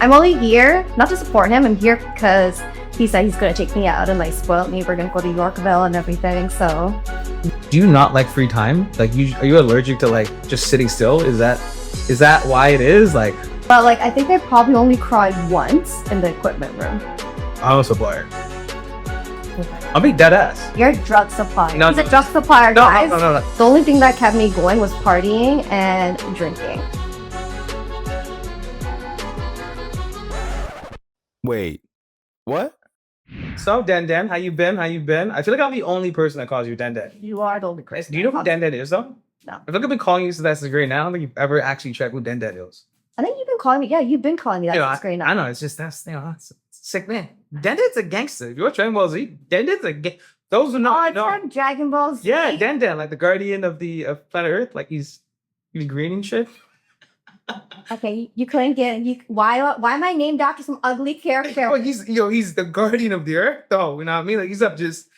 I'm only here not to support him. I'm here because he said he's gonna take me out and like spoil me. We're gonna go to Yorkville and everything. So, Do you not like free time? Like, are you allergic to like just sitting still? Is that why it is? Like, but like I think I probably only cried once in the equipment room. I'm a supplier. I'll be dead ass. You're a drug supplier. No, He's a drug supplier, No, guys. no. The only thing that kept me going was partying and drinking. Wait, what? So, Den, how you been? How you been? I feel like I'm the only person that calls you Den. You are the only person. Do you know who Den is, though? No. I feel like I've been calling you since that's great now. I don't think you've ever actually checked who Den is. I think you've been calling me. Yeah, you've been calling me that. That's great. I know. It's just that's that's sick man. Den's a gangster. If you're Dragon Ball Z, Den's a gang. Those are not. Oh, it's from Dragon Ball Z. Yeah, Den, like the guardian of planet Earth. Like he's green and shit. Okay, you couldn't get why am I named after some ugly character? Well, he's the guardian of the Earth, though. You know what I mean? Like he's up just.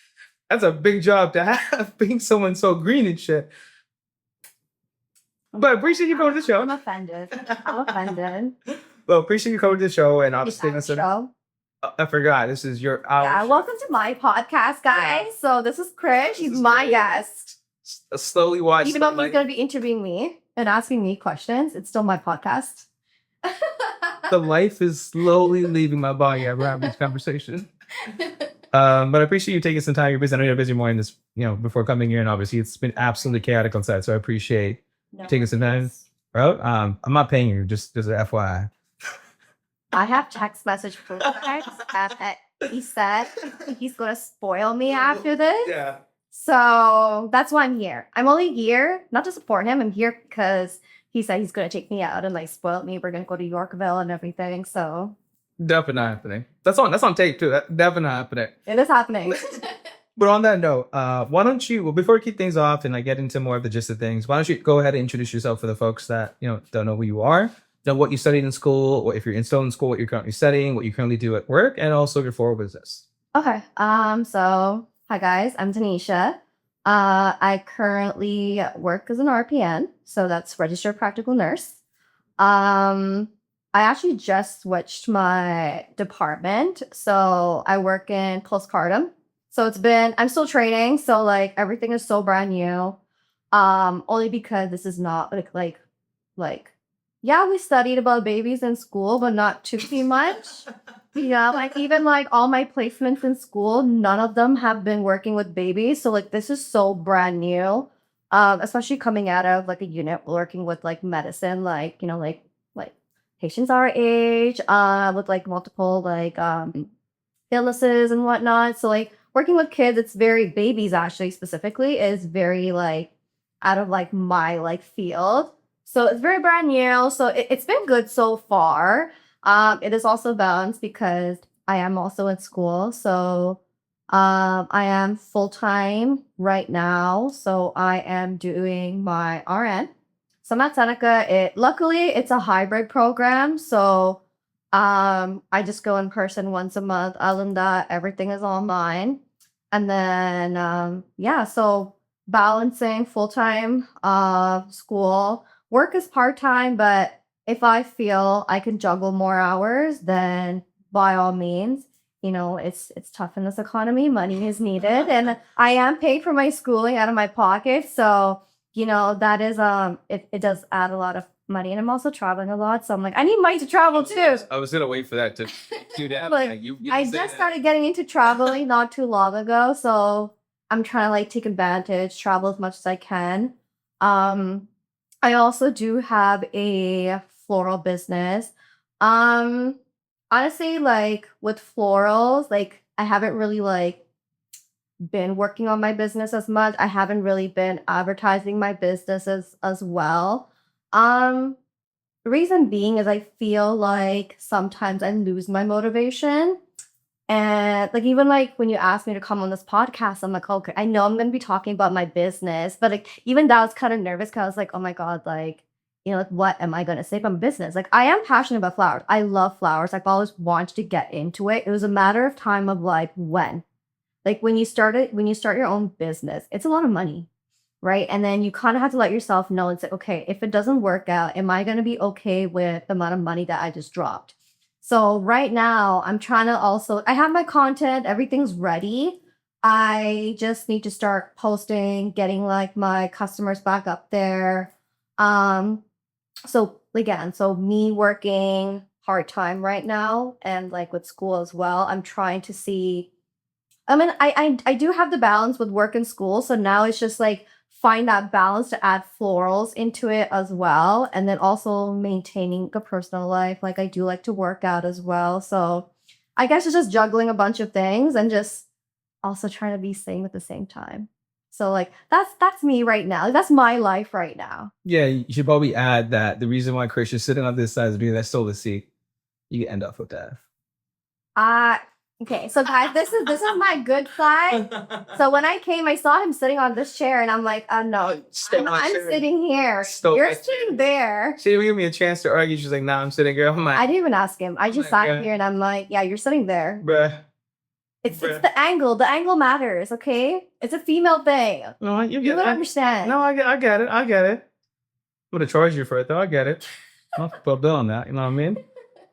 That's a big job to have, being someone so green and shit. But appreciate you coming to the show. I'm offended. Well, appreciate you coming to the show and Is obviously that the show? I forgot. This is your Yeah, welcome to my podcast, guys. So this is Krish. He's my guest. slowly watch. Even though he's gonna be interviewing me and asking me questions, it's still my podcast. The life is slowly leaving my body after having this conversation. But I appreciate you taking some time. You're busy. I know you're busy morning this, before coming here, and obviously it's been absolutely chaotic on site. So I appreciate taking some time. Bro, I'm not paying you, just as an FYI. I have text message proof. He said he's gonna spoil me after this. Yeah. So that's why I'm here. I'm only here not to support him. I'm here because he said he's gonna take me out and like spoil me. We're gonna go to Yorkville and everything. So Definitely not happening. That's on tape too. That's definitely not happening. it is happening. But on that note, why don't you, before we kick things off and I get into more of the gist of things, why don't you go ahead and introduce yourself for the folks that, don't know who you are, know what you studied in school, or if you're still in school, what you're currently studying, what you currently do at work, and also your forward business. Okay. So hi guys, I'm Denesha. I currently work as an RPN, so that's registered practical nurse. I actually just switched my department, so I work in postpartum. So I'm still training, so like everything is so brand new. Only because this is not like yeah, we studied about babies in school, but not too much. Yeah, like even like all my placements in school, none of them have been working with babies. So like this is so brand new. Especially coming out of like a unit working with like medicine, like like patients our age, with like multiple like illnesses and whatnot. So like working with kids, it's very babies actually specifically is very like out of like my like field. So it's very brand new. So it's been good so far. It is also balanced because I am also in school. So I am full-time right now. So I am doing my RN. So I'm at Seneca. Luckily it's a hybrid program. So I just go in person once a month. Other than that, everything is online. And then so balancing full-time school. Work is part-time, but if I feel I can juggle more hours, then by all means, it's tough in this economy. Money is needed, and I am paid for my schooling out of my pocket. So, that is it does add a lot of money, and I'm also traveling a lot. So I'm like, I need money to travel too. I was gonna wait for that to do that. Like, I just started getting into traveling not too long ago, so I'm trying to like take advantage, travel as much as I can. I also do have a floral business. Honestly, like with florals, like I haven't really like been working on my business as much. I haven't really been advertising my business as well. Reason being is I feel like sometimes I lose my motivation. And like even like when you asked me to come on this podcast, I'm like, okay, I know I'm gonna be talking about my business, but like even that I was kind of nervous because I was like, oh my god, like like what am I gonna say about business? Like I am passionate about flowers. I love flowers. I've always wanted to get into it. It was a matter of time of like when, like when you start your own business, it's a lot of money, right? And then you kind of have to let yourself know it's like, okay, if it doesn't work out, am I gonna be okay with the amount of money that I just dropped? So right now, I'm trying to also, I have my content, everything's ready. I just need to start posting, getting like my customers back up there. So again, so me working part time right now and like with school as well, I'm trying to see. I mean, I do have the balance with work and school, so now it's just like find that balance to add florals into it as well, and then also maintaining a personal life. Like I do like to work out as well, so I guess it's just juggling a bunch of things and just also trying to be sane at the same time. So like that's me right now. That's my life right now. Yeah, you should probably add that the reason why Chris is sitting on this side is because I stole the seat. You can end up with that. Okay, so guys, this is my good side. So when I came, I saw him sitting on this chair, and I'm like, no, I'm sitting here. You're sitting there. She didn't give me a chance to argue. She's like, nah, I'm sitting here. I'm like, I didn't even ask him. I just sat here, and I'm like, yeah, you're sitting there. bruh. It's the angle. The angle matters, okay? It's a female thing. No, You don't understand. No, I get it. I get it. I'm gonna charge you for it though. I get it. I'll put a bill on that. You know what I mean?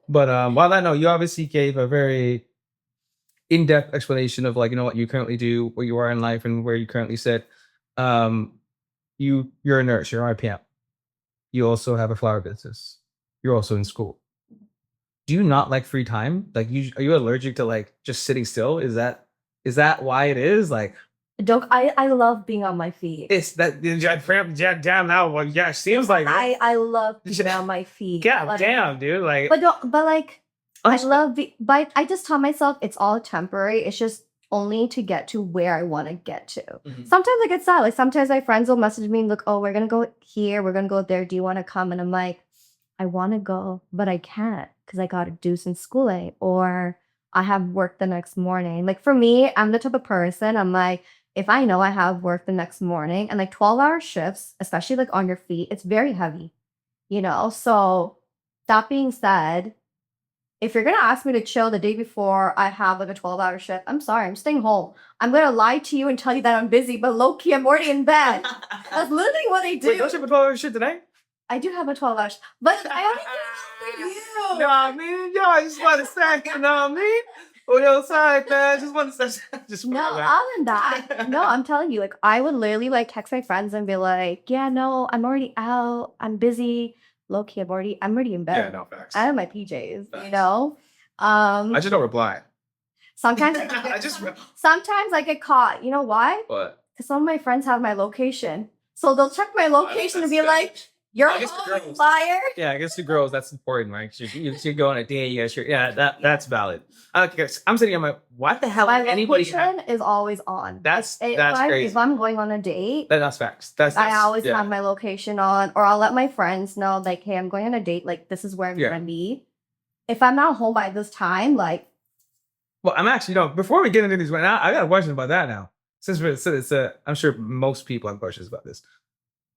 But while I know you obviously gave a very in-depth explanation of like, you know, what you currently do, where you are in life, and where you currently sit. You're a nurse. You're an RPM. You also have a flower business. You're also in school. Do you not like free time? Like, are you allergic to like just sitting still? Is that why it is? Like, I love being on my feet. it's that damn now. Well, yeah, it seems like it. I love being on my feet. God damn, dude. Like, but like but I just tell myself it's all temporary. It's just only to get to where I want to get to. Mhm. Sometimes I get sad. Like sometimes my friends will message me and look, oh, we're gonna go here, we're gonna go there. Do you want to come? And I'm like, I want to go, but I can't because I got to do some schooling or I have work the next morning. Like for me, I'm the type of person. I'm like, if I know I have work the next morning and like 12-hour shifts, especially like on your feet, it's very heavy, you know. So that being said, if you're gonna ask me to chill the day before I have like a 12-hour shift, I'm sorry, I'm staying home. I'm gonna lie to you and tell you that I'm busy, but low key, I'm already in bed. That's literally what I do. wait, don't you have a 12-hour shit tonight? I do have a 12-hour shift, but I only do it for you. No, I mean, yo, I just want to say, you know what I mean? On your side, man. Just want to say, just No, other than that, no, I'm telling you, like I would literally like text my friends and be like, yeah, no, I'm already out. I'm busy. Low key, I'm already in bed. Yeah, no facts. I have my PJs, Facts. you know. I just don't reply. Sometimes sometimes I get caught. You know why? What? Because some of my friends have my location, so they'll check my location and be like, "You're I guess the home, girls- liar." Yeah, I guess the girls, that's important, right? You go on a date, you guys, yeah, that's valid. Okay, I'm sitting on what the hell? My Anybody? location is always on. That's If crazy. I'm going on a date, That's facts. That's I always yeah. have my location on, or I'll let my friends know, like, hey, I'm going on a date. Like, this is where I'm Yeah. gonna be. If I'm not home by this time, like, Well, I'm actually before we get into these right now, I got a question about that now. Since I'm sure most people have questions about this.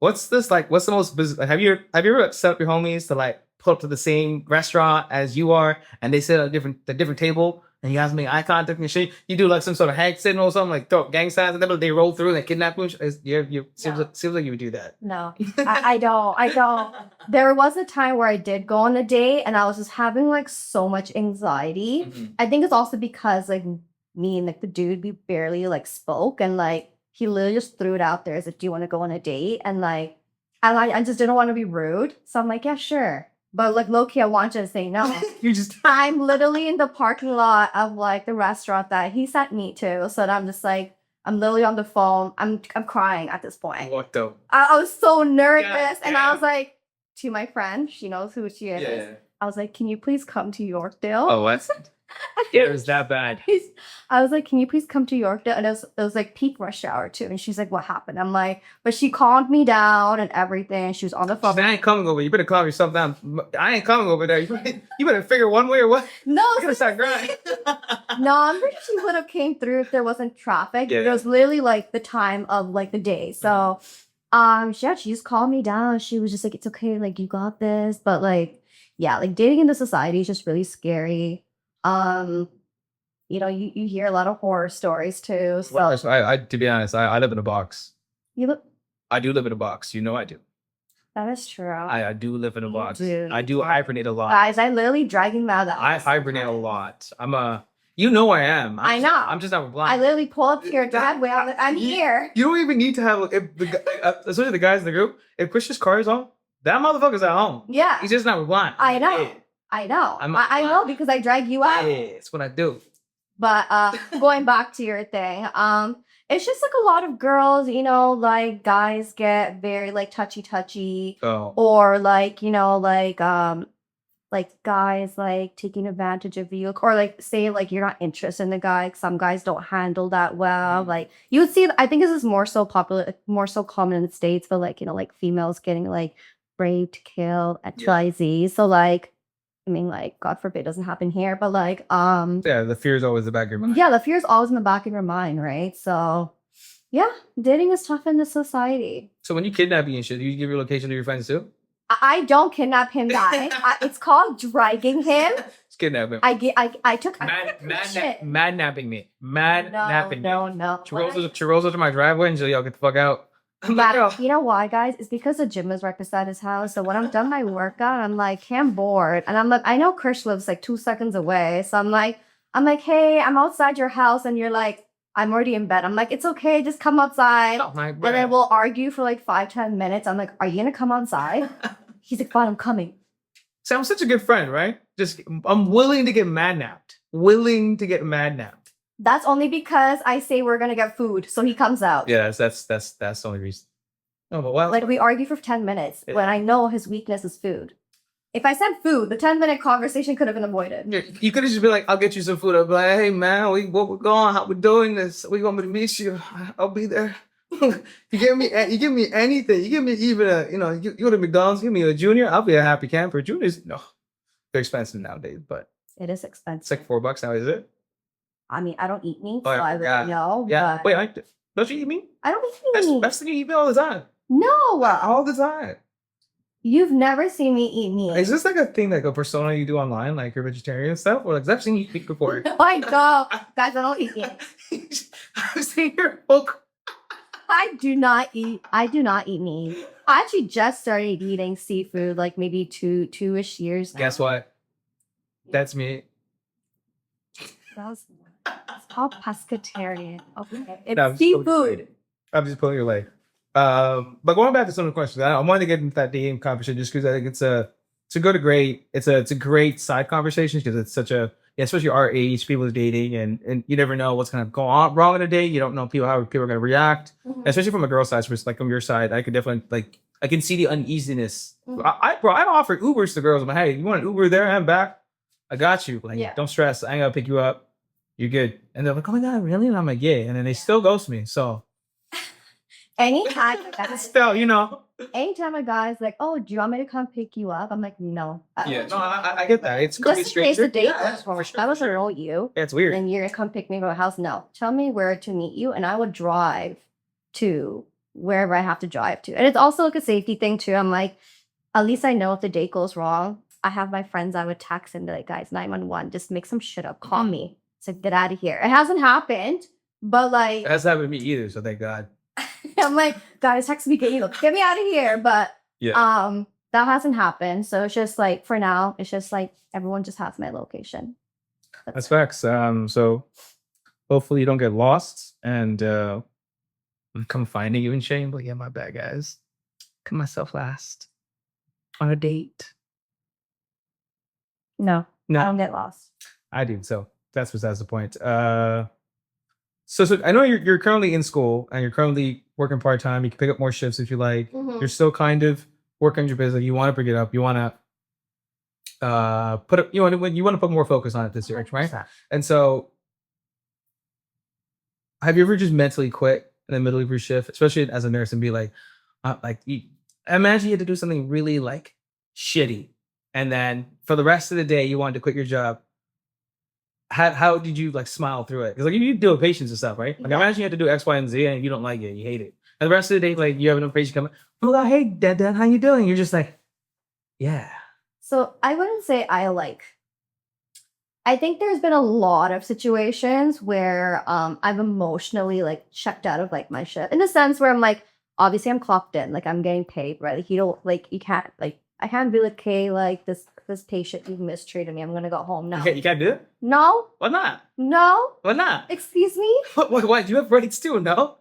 What's this like? What's the most bizarre? Have you ever set up your homies to like pull up to the same restaurant as you are, and they sit at a different table, and you guys make eye contact and shit? You do like some sort of hag signal or something, like throw gang signs, and then they roll through and they kidnap you. Seems like you would do that. no, I don't. There was a time where I did go on a date, and I was just having like so much anxiety. Mhm. I think it's also because like me and like the dude, we barely like spoke, and like he literally just threw it out there as like, do you want to go on a date? And like, I just didn't want to be rude, so I'm like, yeah, sure. But like low key, I wanted to say no. You just I'm literally in the parking lot of like the restaurant that he sent me to, so I'm just like, I'm literally on the phone. I'm crying at this point. what the? I was so nervous, God and I damn. was like, to my friend, she knows who she is. Yeah. I was like, can you please come to Yorkville? Oh, what? It was that bad. I was like, can you please come to Yorkville? And it was like peak rush hour too. And she's like, what happened? I'm like, but she calmed me down and everything. She was on the phone. I ain't coming over. You better calm yourself down. I ain't coming over there. You better figure one way or what. No, I'm gonna start crying. no, I'm pretty sure she would have came through if there wasn't traffic. Yeah. It was literally like the time of like the day. So she just calmed me down. She was just like, it's okay, like you got this. But like, yeah, like dating in the society is just really scary. You know, you hear a lot of horror stories too. So Well, I to be honest, I live in a box. you look I do live in a box. You know I do. That is true. I do live in a You box. do. I do hibernate a lot. Guys, I literally drag him out of the I house. hibernate a lot. You know I am. I know. I'm just not blind. I literally pull up to your driveway. I'm here. You don't even need to have, if the especially the guys in the group, if Christian's car is on, that motherfucker's at home. Yeah. He's just not blind. I know. Yeah. I know. I'm- I know because I drag you out. Yeah, it's what I do. But going back to your thing, it's just like a lot of girls, you know, like guys get very like touchy, Oh. or like, you know, like guys like taking advantage of you, or like say like you're not interested in the guy. Some guys don't handle that well. Like you would see, I think this is more so popular, more so common in the States, but like, you know, like females getting like raped, killed, XYZ. So like, I mean, like, God forbid it doesn't happen here, but like, Yeah, the fear is always the back of your mind. yeah, the fear is always in the back of your mind, right? So, yeah, dating is tough in this society. So when you kidnap me and shit, do you give your location to your friends too? I don't kidnap him, guys. It's called dragging him. Just kidnap him. I took shit. Mad napping me. Mad napping me. No. She rolls to my driveway and she's like, yo, get the fuck out. I'm like, yo. You know why, guys? It's because the gym is right beside his house. So when I'm done my workout, I'm like, hey, I'm bored. And I'm like, I know Krish lives like 2 seconds away. So I'm like, hey, I'm outside your house. And you're like, I'm already in bed. I'm like, it's okay. Just come outside. Oh, my And then we'll argue for like 5-10 minutes. I'm like, are you going to come outside? He's like, fine, I'm coming. So I'm such a good friend, right? I'm willing to get mad napped. That's only because I say we're going to get food. So he comes out. Yeah, that's the only reason. No, but well, Like we argue for 10 minutes when I know his weakness is food. If I said food, the 10-minute conversation could have been avoided. you could have just been like, I'll get you some food. I'll be like, hey man, what we're going, how we're doing this. We want me to meet you. I'll be there. you give me anything. You give me even you go to McDonald's, give me a junior. I'll be a happy camper. Juniors, no, they're expensive nowadays, but It is expensive. it's like $4 now, is it? I mean, I don't eat meat, Oh, so I wouldn't know. Yeah. But Wait, don't you eat meat? I don't eat meat. That's the you eat meat all the time. No, All the time. you've never seen me eat meat. Is this like a thing, like a persona you do online, like you're vegetarian and stuff? Or like, 'cause I've seen you eat before. No, I don't. Guys, I don't eat meat. I've seen your book. I do not eat meat. I actually just started eating seafood like maybe two-ish years now. Guess what? That's me. It's called pescatarian. Okay. It's No, I'm just seafood. I'm just pulling your leg. But going back to some of the questions, I wanted to get into that dating conversation just because I think it's a great side conversation because it's such a, especially our age, people are dating and you never know what's gonna go on wrong in a date. You don't know how people are gonna react, especially from a girl side, like from your side. I could definitely I can see the uneasiness. I offer Ubers to girls. I'm like, hey, you want an Uber there and back? I got you. Like, don't stress. I ain't gonna pick you up. You're good. And they're like, oh my god, really? And I'm like, yeah. And then they still ghost me. So anytime still, anytime a guy's like, oh, do you want me to come pick you up? I'm like, no. I get that. It's just in case the date Yeah, goes wrong. I wasn't know you. it's weird. And you're gonna come pick me from a house. No. Tell me where to meet you and I would drive to wherever I have to drive to. And it's also like a safety thing too. I'm like, at least I know if the date goes wrong. I have my friends I would text and be like, guys, 911, just make some shit up. Call me. It's like, get out of here. It hasn't happened, but like It hasn't happened to me either, so thank God. I'm like, guys, text me, get me out of here. But that hasn't happened. So it's just like for now, it's just like everyone just has my location. That's facts. So hopefully you don't get lost and come finding you in shame. But yeah, my bad, guys. Put myself last on a date. No, No, I don't get lost. I do. So that's besides the point. So I know you're currently in school and you're currently working part time. You can pick up more shifts if you like. You're still kind of working on your business. You want to pick it up. You want to you want to put more focus on it this year, right? And so, have you ever just mentally quit in the middle of your shift, especially as a nurse, and be like, imagine you had to do something really like shitty, and then for the rest of the day you wanted to quit your job. How did you like smile through it? Because like you need to deal with patients and stuff, right? Like imagine you had to do X, Y, and Z and you don't like it, you hate it. And the rest of the day, like you have no patient coming, oh God, hey dad, how you doing? You're just like, yeah. So I wouldn't say I think there's been a lot of situations where I've emotionally like checked out of like my shift in the sense where I'm like, obviously I'm clocked in, like I'm getting paid, right? Like you don't like you can't like I can't be like, okay, like this patient you mistreated me. I'm gonna go home. No. You can't do it? No. Why not? No. Why not? Excuse me? Why? You have rights too, no?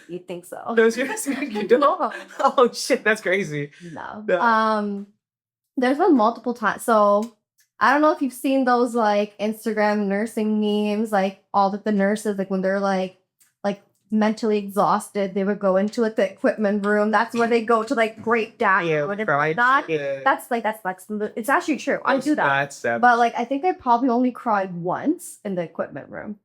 You think so? No, seriously, you don't? No. Oh shit, that's crazy. No. No. There's been multiple times. So I don't know if you've seen those like Instagram nursing memes, like all of the nurses, like when they're like mentally exhausted, they would go into like the equipment room. That's where they go to like break down. That's it's actually true. I do that. But like I think I probably only cried once in the equipment room.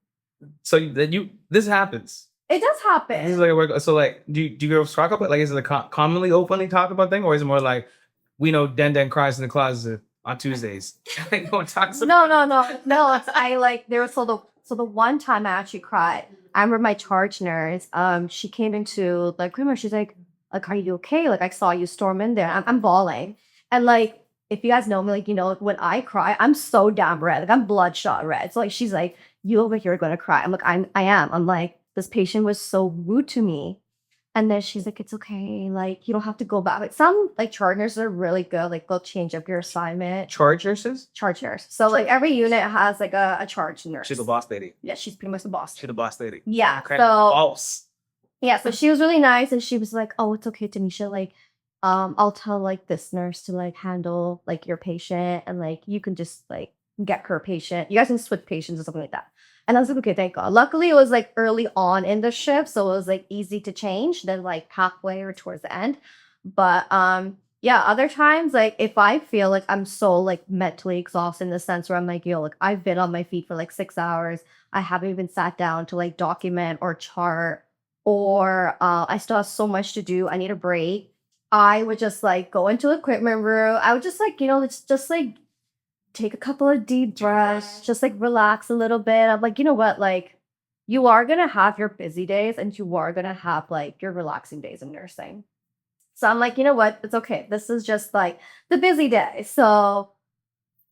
So then this happens. It does happen. It's like so like do you girls talk about like is it a commonly openly talk about thing or is it more like we know Den cries in the closet on Tuesdays? Like no one talks about No. It's, I like there was so the one time I actually cried. I remember my charge nurse. She came into the equipment. She's like, are you okay? Like I saw you storm in there. I'm bawling, and like if you guys know me, like you know, like, when I cry, I'm so damn red. Like I'm bloodshot red. So like she's like, you over here are gonna cry. I'm like, I am. I'm like, this patient was so rude to me. And then she's like, it's okay. Like, you don't have to go back. Like, some, like, charge nurses are really good. Like, they'll change up your assignment. charge nurses? Charge nurse. So, like, every unit has, like, a charge nurse. She's the boss lady. Yeah, she's pretty much the boss. She's the boss lady. Yeah. Okay. So, boss. yeah, so she was really nice. And she was like, oh, it's okay, Deneesha. Like, I'll tell, like, this nurse to, like, handle, like, your patient. And, like, you can just, like, get her patient. You guys can switch patients or something like that. And I was like, okay, thank God. Luckily, it was like early on in the shift, so it was like easy to change than like halfway or towards the end. But yeah, other times, like if I feel like I'm so like mentally exhausted in the sense where I'm like, yo, like I've been on my feet for like 6 hours. I haven't even sat down to like document or chart, or I still have so much to do. I need a break. I would just like go into the equipment room. I would just like, let's just like take a couple of deep breaths, just like relax a little bit. I'm like, you know what? Like, you are going to have your busy days and you are going to have like your relaxing days in nursing. So I'm like, you know what? It's okay. This is just like the busy day. So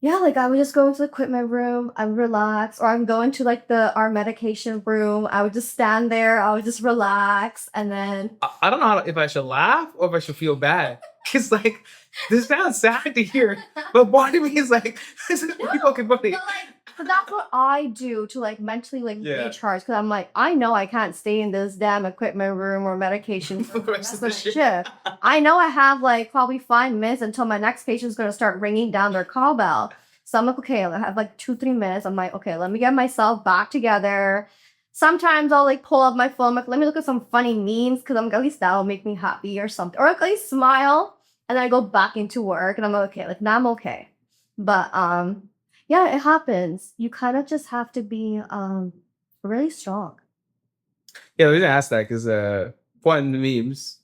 yeah, like I would just go into the equipment room, I would relax, or I'm going to like our medication room. I would just stand there, I would just relax, and then I don't know if I should laugh or if I should feel bad. Cause like this sounds sad to hear, but part of me is like, this is pretty fucking funny. So that's what I do to like mentally like recharge. Cause I'm like, I know I can't stay in this damn equipment room or medication for the rest of the shift. I know I have like probably 5 minutes until my next patient's gonna start ringing down their call bell. So I'm like, okay, I have like 2-3 minutes. I'm like, okay, let me get myself back together. Sometimes I'll like pull up my phone, like, let me look at some funny memes because I'm like, at least that'll make me happy or something. Or at least smile. And then I go back into work and I'm like, okay, like now I'm okay. But yeah, it happens. You kind of just have to be really strong. Yeah, the reason I asked that because one memes,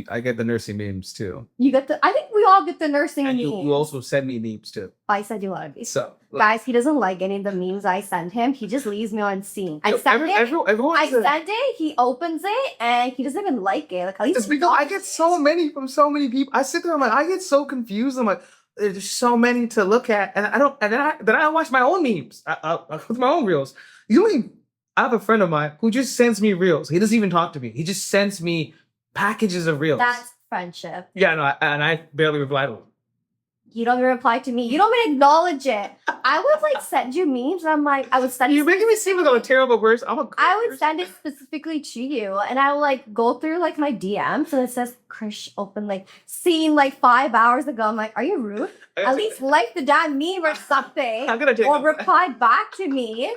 I get the nursing memes too. I think we all get the nursing and memes. You also send me memes too. I said you want to be. So guys, he doesn't like any of the memes I send him. He just leaves me on scene. I send it, he opens it, and he doesn't even like it. Like, at least it's because I get so many from so many people. I sit there, I'm like, I get so confused. I'm like, there's so many to look at, and I don't. And then I watch my own memes. I with my own reels. I have a friend of mine who just sends me reels. He doesn't even talk to me. He just sends me packages of reels. That's friendship. Yeah, no, and I barely reply to him. You don't even reply to me. You don't even acknowledge it. I would like send you memes, and I'm like, I would send. You're making me seem like I'm a terrible person. I would send it specifically to you, and I would like go through like my DMs, and it says Krish open like seen like 5 hours ago. I'm like, are you rude? At least like the damn meme or something, or reply back to me.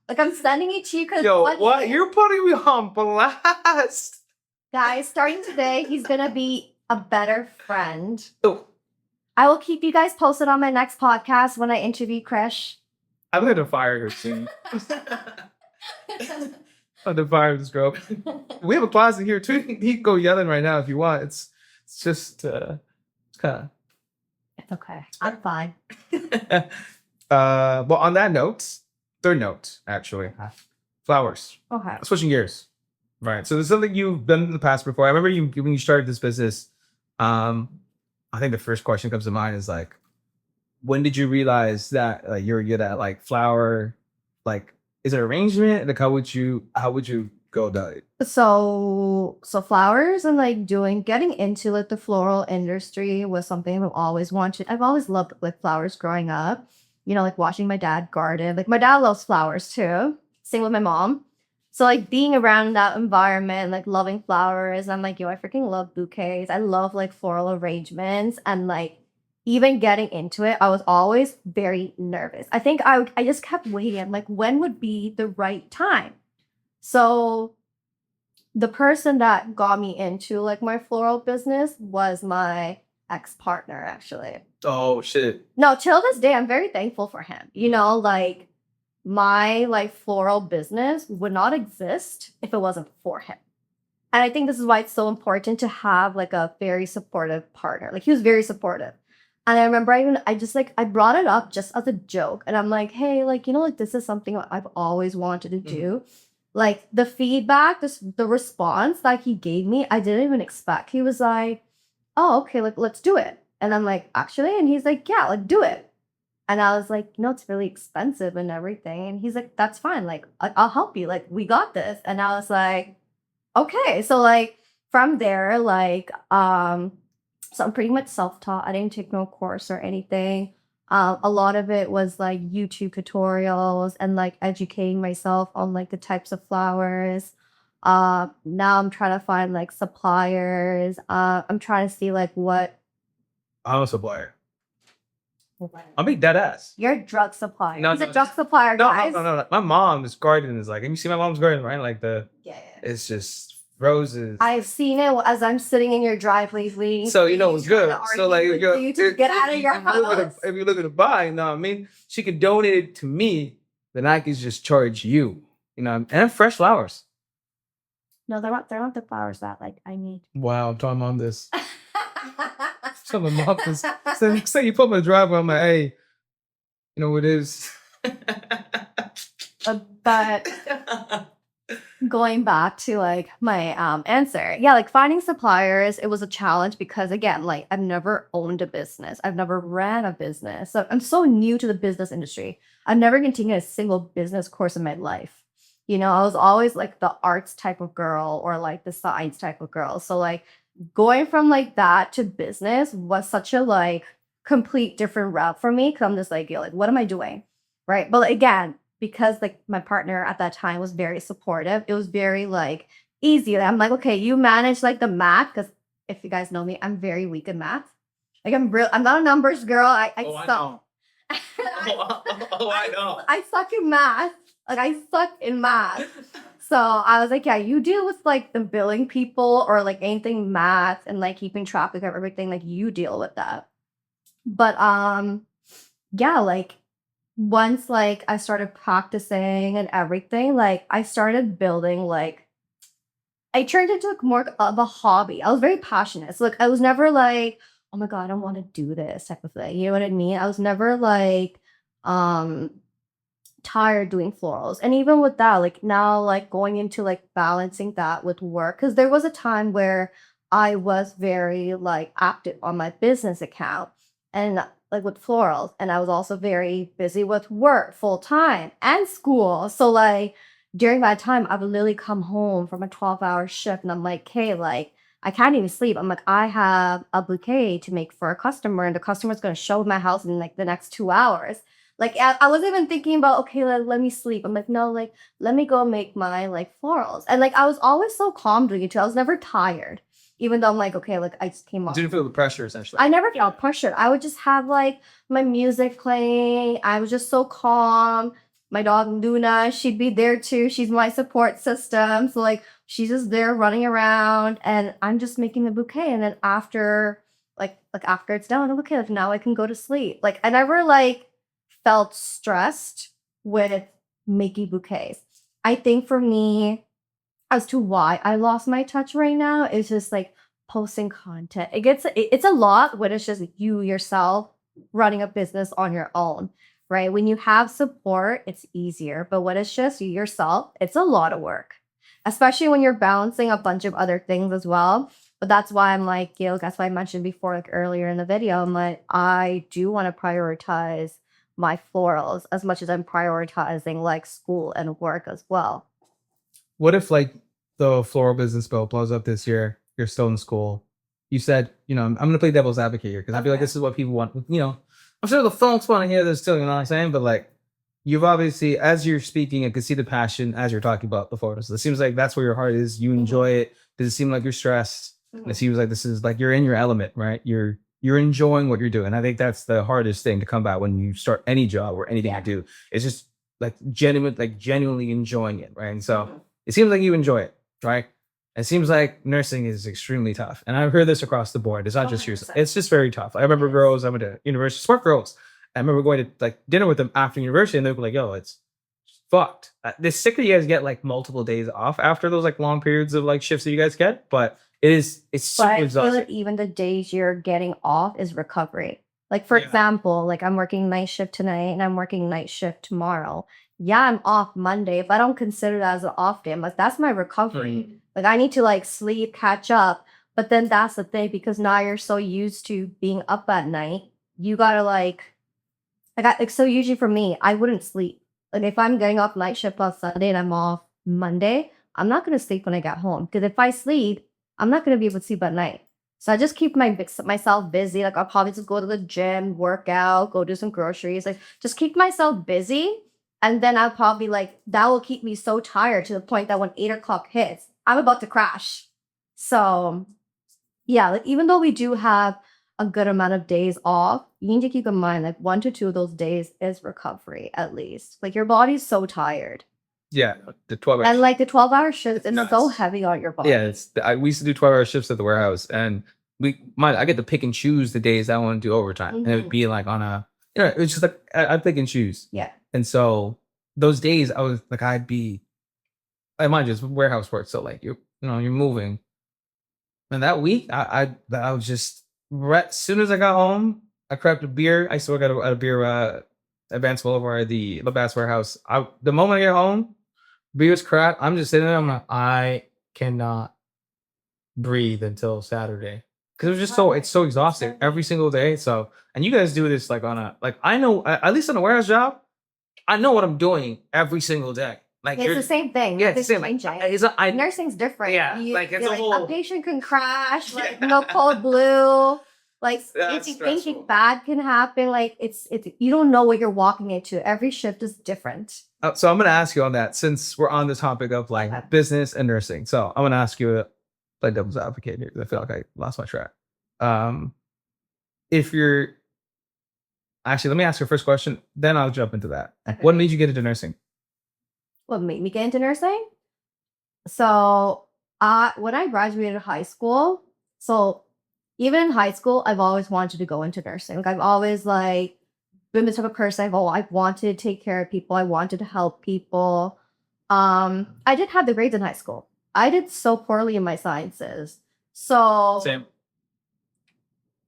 Like I'm sending it to you because what? You're putting me on blast. Guys, starting today, he's gonna be a better friend. Oh. I will keep you guys posted on my next podcast when I interview Krish. I'm going to fire her soon. I'm going to fire this girl. We have a closet here too. He can go yelling right now if you want. It's just, it's kind of. It's okay. I'm fine. Well, on that note, third note, actually. Flowers. Okay. Switching gears. Right. So there's something you've done in the past before. I remember when you started this business, I think the first question comes to mind is like, when did you realize that you're good at like flower? Like, is it arrangement? Like, how would you Go diet. So flowers and like getting into like the floral industry was something I've always wanted. I've always loved like flowers growing up. Like watching my dad garden. Like my dad loves flowers too. Same with my mom. So like being around that environment, like loving flowers, I'm like, yo, I freaking love bouquets. I love like floral arrangements and like even getting into it, I was always very nervous. I think I just kept waiting. Like, when would be the right time? So the person that got me into like my floral business was my ex-partner, actually. Oh shit. No, till this day, I'm very thankful for him. Like my like floral business would not exist if it wasn't for him. And I think this is why it's so important to have like a very supportive partner. Like he was very supportive. And I remember I brought it up just as a joke. And I'm like, hey, like, like this is something I've always wanted to do. Like the feedback, the response that he gave me, I didn't even expect. He was like, oh, okay, like let's do it. And I'm like, actually? And he's like, yeah, like do it. And I was like, it's really expensive and everything. And he's like, that's fine. Like, I'll help you. Like, we got this. And I was like, okay. So like from there, like, so I'm pretty much self-taught. I didn't take no course or anything. A lot of it was like YouTube tutorials and like educating myself on like the types of flowers. Now I'm trying to find like suppliers. I'm trying to see like what. I'm a supplier. I'll be dead ass. You're a drug supplier. No, He's a drug supplier, guys. No. My mom's garden is like, and you see my mom's garden, right? Like Yeah. it's just roses. I've seen it as I'm sitting in your driveway waiting. So it's good. So like, you to get out of your house. If you're looking to buy, she could donate it to me, then I could just charge you. And fresh flowers. No, they're not the flowers that like I need. Wow, I'm talking on this. So my mom is say you put my driveway, I'm like, hey, you know what it is. But going back to like my answer, yeah, like finding suppliers, it was a challenge because again, like I've never owned a business, I've never ran a business, so I'm so new to the business industry. I've never taken a single business course in my life. I was always like the arts type of girl or like the science type of girl. So like going from like that to business was such a like complete different route for me because I'm just like, like what am I doing, right? But again, because like my partner at that time was very supportive, it was very like easy. I'm like, okay, you manage like the math, because if you guys know me, I'm very weak in math. Like I'm not a numbers girl. I suck. I know. I suck in math. Like I suck in math. So I was like, yeah, you deal with like the billing people or like anything math and like keeping track of everything. Like you deal with that. But yeah, like once like I started practicing and everything, like I started building like I turned into like more of a hobby. I was very passionate. So like I was never like, oh my God, I want to do this type of thing. You know what I mean? I was never like tired doing florals. And even with that, like now like going into like balancing that with work, because there was a time where I was very like active on my business account and like with florals, and I was also very busy with work full time and school. So like during that time I would literally come home from a 12-hour shift and I'm like, hey, like I can't even sleep. I'm like, I have a bouquet to make for a customer and the customer's going to show my house in like the next 2 hours. Like I wasn't even thinking about, okay, let me sleep. I'm like, no, like let me go make my like florals. And like I was always so calm doing it too. I was never tired, even though I'm like, okay, like I just came off. Didn't feel the pressure essentially. I never felt pressured. I would just have like my music playing. I was just so calm. My dog Luna, she'd be there too. She's my support system. So like she's just there running around and I'm just making the bouquet. And then after after it's done, I'm okay, like now I can go to sleep. Like I never like felt stressed with making bouquets. I think for me, as to why I lost my touch right now, is just like posting content. It's a lot when it's just you yourself running a business on your own, right? When you have support, it's easier. But when it's just you yourself, it's a lot of work, especially when you're balancing a bunch of other things as well. But that's why I'm like, that's why I mentioned before, like earlier in the video, I'm like, I do want to prioritize my florals as much as I'm prioritizing like school and work as well. What if like the floral business bill blows up this year, you're still in school. You said, I'm going to play devil's advocate here because I feel like this is what people want. I'm sure the folks want to hear this too, you know what I'm saying? But like, you've obviously, as you're speaking, I can see the passion as you're talking about the photos. It seems like that's where your heart is. You enjoy it. Does it seem like you're stressed? And it seems like this is like you're in your element, right? You're enjoying what you're doing. I think that's the hardest thing to come by when you start any job or anything you do. It's just like genuinely enjoying it, right? And so it seems like you enjoy it, right? It seems like nursing is extremely tough. And I've heard this across the board. It's not just yours. It's just very tough. I remember girls, I went to university, smart girls. I remember going to like dinner with them after university and they were like, yo, it's fucked. The sick that you guys get like multiple days off after those like long periods of like shifts that you guys get. But it's super But I feel exhausting. like even the days you're getting off is recovery. Like, for example, like I'm working night shift tonight and I'm working night shift tomorrow. Yeah, I'm off Monday. If I don't consider that as an off day, I'm like, that's my recovery. Like, I need to like sleep, catch up. But then that's the thing, because now you're so used to being up at night. You gotta so usually for me, I wouldn't sleep. Like if I'm getting off night shift on Sunday and I'm off Monday, I'm not gonna sleep when I get home. Because if I sleep, I'm not gonna be able to sleep at night. So I just keep myself busy. Like I'll probably just go to the gym, work out, go do some groceries. Like just keep myself busy. And then I'll probably that will keep me so tired to the point that when 8 o'clock hits, I'm about to crash. So yeah, like even though we do have a good amount of days off, you need to keep in mind like 1 to 2 of those days is recovery at least. Like your body's so tired. Yeah, the 12 hours. And like the 12-hour shift is nuts. so heavy on your body. Yeah, we used to do 12-hour shifts at the warehouse, and I get to pick and choose the days I want to do overtime, and it would be like on a, it's just like I pick and choose. Yeah. And so those days I was like, I'd be, like, mind you, it's warehouse work, so like you're moving, and that week I was just right as soon as I got home, I grabbed a beer. I still got a beer Advanced over at the LaBasse warehouse. The moment I get home, beer's crap. I'm just sitting there. I'm like, I cannot breathe until Saturday because it's so exhausting every single day. So, and you guys do this like on a I know at least on a warehouse job, I know what I'm doing every single day. Like it's the same thing. Yeah, it's the same. Nursing's different. Yeah, it's a patient can crash. Like no cold blue. Like if you thinking bad can happen. Like it's you don't know what you're walking into. Every shift is different. So I'm gonna ask you on that since we're on the topic of like business and nursing. So I'm gonna ask you play devil's advocate here because I feel like I lost my track. If you're actually, let me ask your first question, then I'll jump into that. Okay. What made you get into nursing? What made me get into nursing? So when I graduated high school, so even in high school, I've always wanted to go into nursing. Like I've always been the type of person I've wanted to take care of people. I wanted to help people. I did have the grades in high school. I did so poorly in my sciences. So same.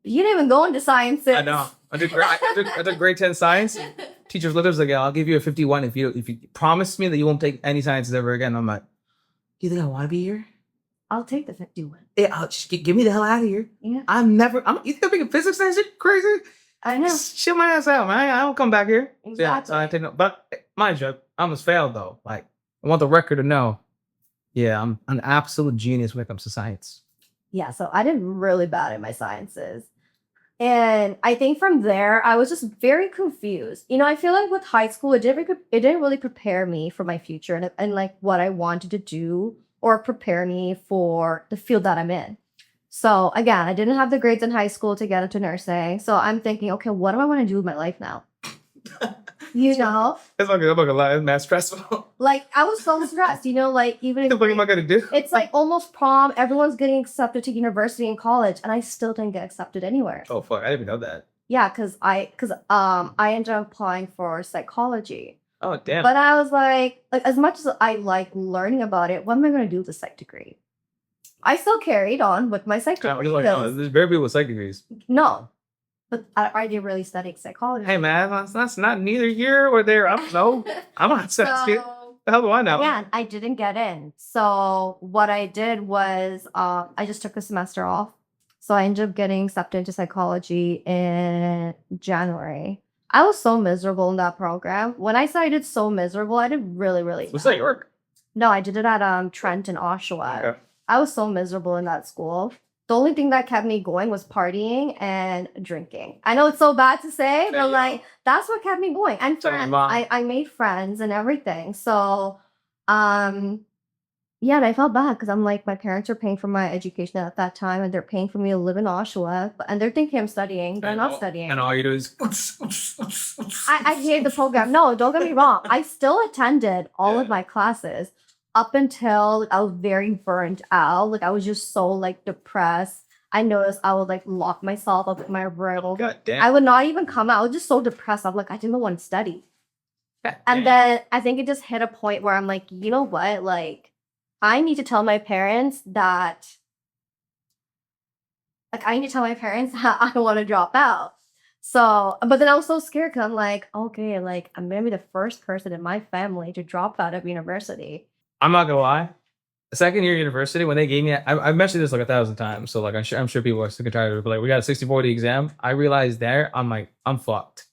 You didn't even go into sciences. I know. I did grade 10 science. Teacher's literally like, yeah, I'll give you a 51 if you promise me that you won't take any sciences ever again. I'm like, do you think I want to be here? I'll take the 51. Yeah, I'll just get me the hell out of here. Yeah. You think I'm making physics and shit crazy? I know. Just chill my ass out, man. I don't come back here. Exactly. Yeah, so I take no, but mind you, I almost failed though. Like, I want the record to know. Yeah, I'm an absolute genius when it comes to science. Yeah, so I did really bad in my sciences. And I think from there, I was just very confused. I feel like with high school, it didn't really prepare me for my future and like what I wanted to do or prepare me for the field that I'm in. So again, I didn't have the grades in high school to get into nursing. So I'm thinking, okay, what do I want to do with my life now? It's not gonna lie, it's mad stressful. Like I was so stressed, like even what am I gonna do? It's like almost prom, everyone's getting accepted to university and college, and I still didn't get accepted anywhere. Oh fuck, I didn't even know that. Yeah, because I ended up applying for psychology. Oh damn. But I was like as much as I like learning about it, what am I gonna do with the psych degree? I still carried on with my psych degree. There's very people with psych degrees. No. But I didn't really study psychology. Hey man, that's not neither here or there. I don't know. I'm not studying. The hell do I know? Yeah, I didn't get in. So what I did was I just took a semester off. So I ended up getting accepted into psychology in January. I was so miserable in that program. When I said I did so miserable, I did really, really bad. Was that York? No, I did it at Trent and Oshawa. Okay. I was so miserable in that school. The only thing that kept me going was partying and drinking. I know it's so bad to say, but like that's what kept me going. And Tell me friends. more. I made friends and everything. So yeah, and I felt bad because I'm like, my parents are paying for my education at that time, and they're paying for me to live in Oshawa, and they're thinking I'm studying, but I'm not studying. And all you do is. I hate the program. No, don't get me wrong. I still attended all of my classes up until I was very burnt out. Like I was just so like depressed. I noticed I would like lock myself up in my room. God damn. I would not even come out. I was just so depressed. I'm like, I didn't want to study. And then I think it just hit a point where I'm like, you know what? Like, I need to tell my parents that I don't want to drop out. So, but then I was so scared because I'm like, okay, like I'm gonna be the first person in my family to drop out of university. I'm not gonna lie. The second year of university, when they gave me, I've mentioned this like 1,000 times. So like, I'm sure people are sick and tired of it. But like, we got a 60-40 exam. I realized there, I'm like, I'm fucked.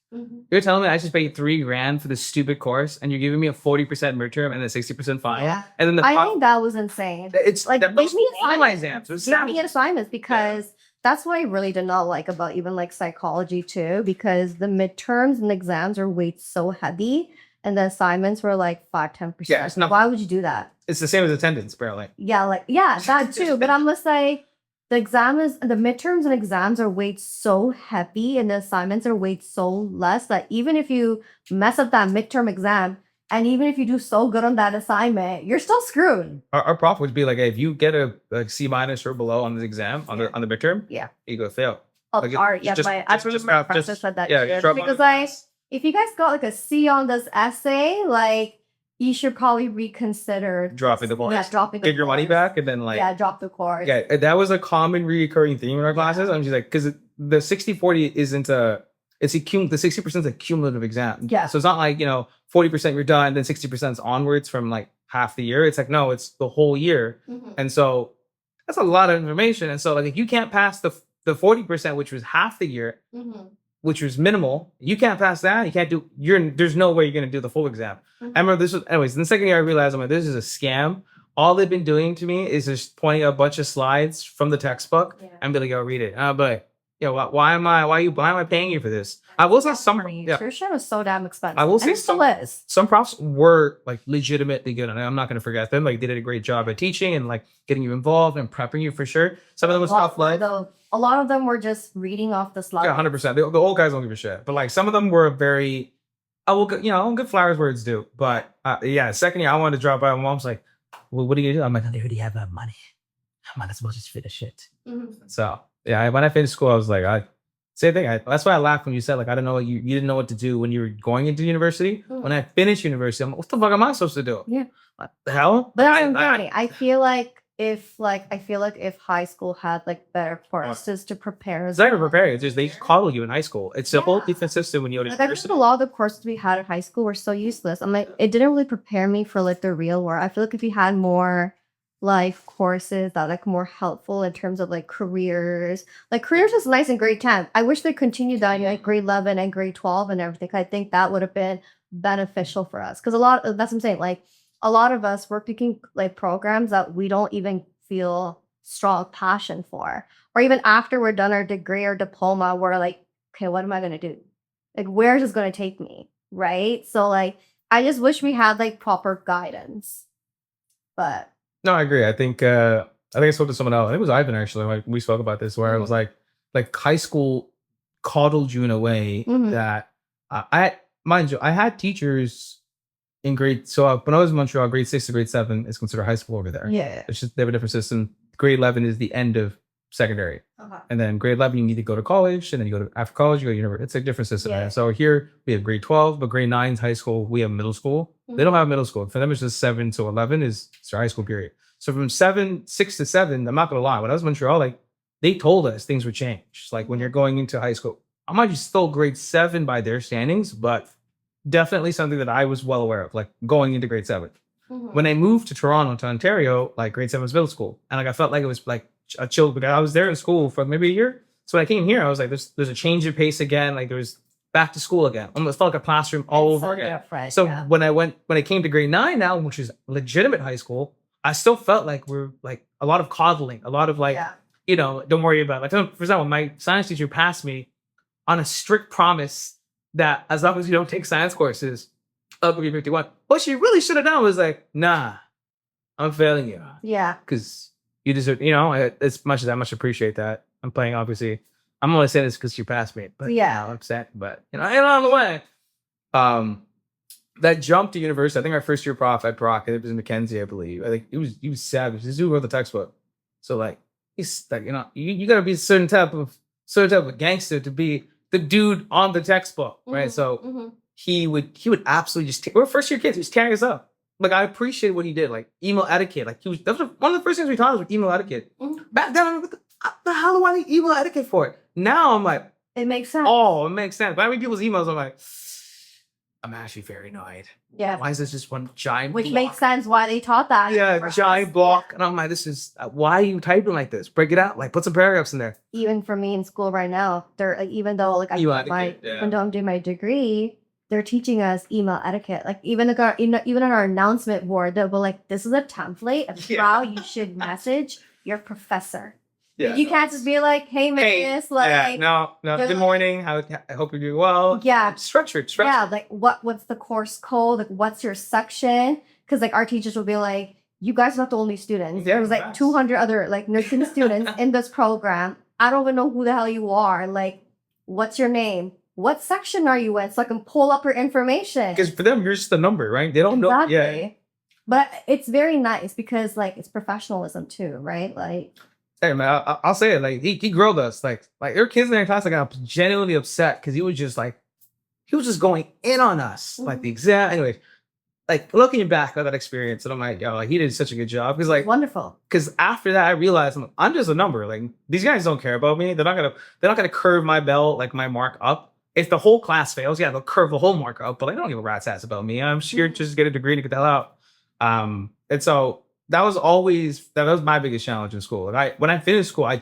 You're telling me I just paid $3,000 for this stupid course, and you're giving me a 40% midterm and a 60% final. Yeah. And then I think that was insane. it's Like, that give me all my assignments. exams. Give me assignments because that's what I really did not like about even like psychology too, because the midterms and exams are weighted so heavy, and the assignments were like 5-10%. Yeah, it's not- Why would you do that? It's the same as attendance, apparently. Yeah, that too. But I'm just like, the midterms and exams are weighted so heavy, and the assignments are weighted so less that even if you mess up that midterm exam, and even if you do so good on that assignment, you're still screwed. Our prof would be like, hey, if you get a C- or below on this exam on the midterm, Yeah. you go fail. Oh, Like, art. Yeah, just- I just- remember just- my professor just- said that. yeah, shit. drop Because on- like, if you guys got like a C on this essay, like you should probably reconsider Dropping the course. Yeah, dropping the Get your money course. back, and then like Drop the course. yeah, that was a common recurring theme in our classes. I'm just like, because the 60-40 isn't the 60% is a cumulative exam. Yeah. So it's not like 40% you're done, then 60% is onwards from like half the year. It's like no, it's the whole year, and so that's a lot of information. And so like if you can't pass the 40%, which was half the year, which was minimal, you can't pass that. You can't do. There's no way you're gonna do the full exam. I remember this was anyways. In the second year, I realized I'm like, this is a scam. All they've been doing to me is just pointing out a bunch of slides from the textbook and be like, "Go read it." And I'm like, why am I paying you for this? I will say some. Yeah, Tuition was so damn expensive. I will say and it still is. some profs were like legitimately good, and I'm not going to forget them. Like they did a great job at teaching and like getting you involved and prepping you for sure. Some of them was tough, like A lot of them were just reading off the slides. yeah, 100%. The old guys don't give a shit, but like some of them were very, good flowers where it's due. But yeah, second year I wanted to drop out. My mom's like, "Well, what are you gonna do?" I'm like, "I already have money. I'm not supposed to just finish it." So yeah, when I finished school, I was like, same thing. That's why I laughed when you said like I don't know you didn't know what to do when you were going into university. When I finished university, I'm like, what the fuck am I supposed to do? Yeah. What the hell? But I'm funny. I feel like if high school had like better courses to prepare, It's not even preparing. It's just they coddle you in high school. It's simple, different system when you go to like I think university. a lot of the courses we had in high school were so useless. I'm like, it didn't really prepare me for like the real world. I feel like if you had more life courses that like more helpful in terms of like careers is nice in grade 10. I wish they continued that in like grade 11 and grade 12 and everything. I think that would have been beneficial for us because that's what I'm saying. Like a lot of us we're picking like programs that we don't even feel strong passion for, or even after we're done our degree or diploma, we're like, okay, what am I gonna do? Like, where is this gonna take me? Right? So like, I just wish we had like proper guidance, but. No, I agree. I think I spoke to someone else. I think it was Ivan actually. Like we spoke about this, where I was like high school coddled you in a way that mind you, I had teachers in grade. So when I was in Montreal, grade 6 to grade 7 is considered high school over there. Yeah. It's just they have a different system. Grade 11 is the end of secondary, Okay. and then grade 11 you need to go to college, and then you go to after college you go to university. It's a different system. Yeah. Man. So here we have grade 12, but grade 9 is high school. We have middle school. They don't have middle school. For them, it's just 7 to 11 is their high school period. So from 6 to 7, I'm not gonna lie. When I was in Montreal, like they told us things would change. Like when you're going into high school, I might be still grade 7 by their standings, but definitely something that I was well aware of. Like going into grade 7. When I moved to Toronto, to Ontario, like grade 7 was middle school, and like I felt like it was like a chill because I was there in school for maybe a year. So when I came here, I was like, there's a change of pace again. Like there was back to school again. Almost felt like a classroom all over again. Different, So yeah. when I came to grade 9 now, which is legitimate high school, I still felt like we're like a lot of coddling, a lot of like, don't worry about it. Like, for example, my science teacher passed me on a strict promise that as long as you don't take science courses, I'll give you 51. What she really should have done was like, nah, I'm failing you. Yeah. Because you deserve, as much as I much appreciate that. I'm playing, obviously. I'm only saying this because you passed me. But I'm upset. But, on the way. That jump to university, I think our first year prof at Brock, it was in Mackenzie, I believe. I think he was savage. This dude wrote the textbook. So like, he's like, you gotta be a certain type of gangster to be the dude on the textbook, right? So he would absolutely just we're first year kids, he was tearing us up. Like, I appreciate what he did, like email etiquette. Like, that was one of the first things we taught us was email etiquette. Back then, I'm like, what the hell do I need email etiquette for? Now I'm like, it makes sense. Oh, it makes sense. But I read people's emails, I'm like, I'm actually very annoyed. Yeah. Why is this just one giant Which block? makes sense why they taught that. Yeah, giant block. And I'm like, this is, why are you typing like this? Break it out. Like, put some paragraphs in there. Even for me in school right now, they're like, even though I'm doing my degree, they're teaching us email etiquette. Like, even on our announcement board, they'll be like, this is a template of how you should message your professor. Yeah, you can't just be like, hey, Miss, no, good morning. I hope you're doing well. Yeah. Structured. Yeah, like what's the course code? Like, what's your section? Because like our teachers will be like, you guys are not the only students. Yeah, There's like 200 other like nursing students in this program. I don't even know who the hell you are. Like, what's your name? What section are you in? So I can pull up your information. Because for them, you're just a number, right? They don't know. Yeah. But it's very nice because like it's professionalism too, right? Like. Hey man, I'll say it. Like he grilled us. Like there were kids in their class that got genuinely upset because he was just going in on us. Like the exam. Anyways, like looking back at that experience, and I'm like, yo, like he did such a good job. Because like wonderful. Because after that, I realized I'm just a number. Like these guys don't care about me. They're not gonna curve my bell, like my mark up. If the whole class fails, they'll curve the whole mark up. But they don't give a rat's ass about me. I'm sure just get a degree to get the hell out. And so. That was my biggest challenge in school. Like when I finished school, I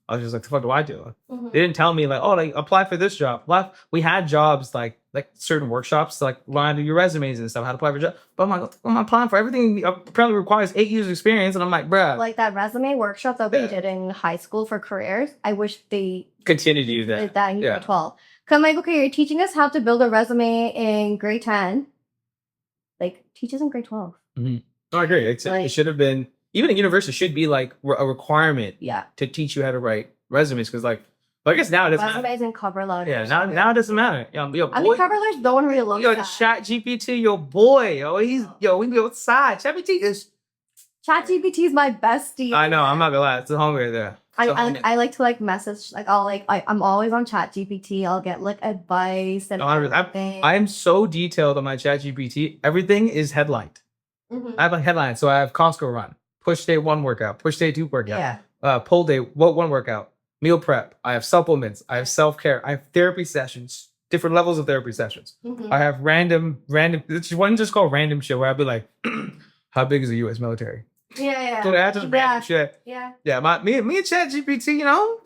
was just like, the fuck do I do? They didn't tell me like, oh, like apply for this job. We had jobs like certain workshops to like learn how to do your resumes and stuff, how to apply for jobs. But I'm like, I'm applying for everything apparently requires 8 years experience. And I'm like, bruh. Like that resume workshop that we did in high school for careers. I wish they continue to do that. Did that in grade 12. Cause I'm like, okay, you're teaching us how to build a resume in grade 10. Like teach us in grade 12. No, I agree. It should have been, even at university, should be like a requirement to teach you how to write resumes. Because like, but I guess now it doesn't matter. Resumes and cover letters. Yeah, now it doesn't matter. Yo, boy, I mean, cover letters don't really look at Chat GPT, yo, boy. We can go outside. Chat GPT is my bestie. I know, I'm not gonna lie. It's the hungry there. I like to like message, like I'm always on Chat GPT. I'll get like advice and everything. I'm so detailed on my Chat GPT. Everything is headlined. I have a headline, so I have Costco run, push day 1 workout, push day 2 workout, pull day 1 workout, meal prep. I have supplements. I have self-care. I have therapy sessions, different levels of therapy sessions. I have random. It's one just called random shit where I'd be like, how big is the U.S. military? Yeah. So that's just random shit. Yeah. Me and Chat GPT,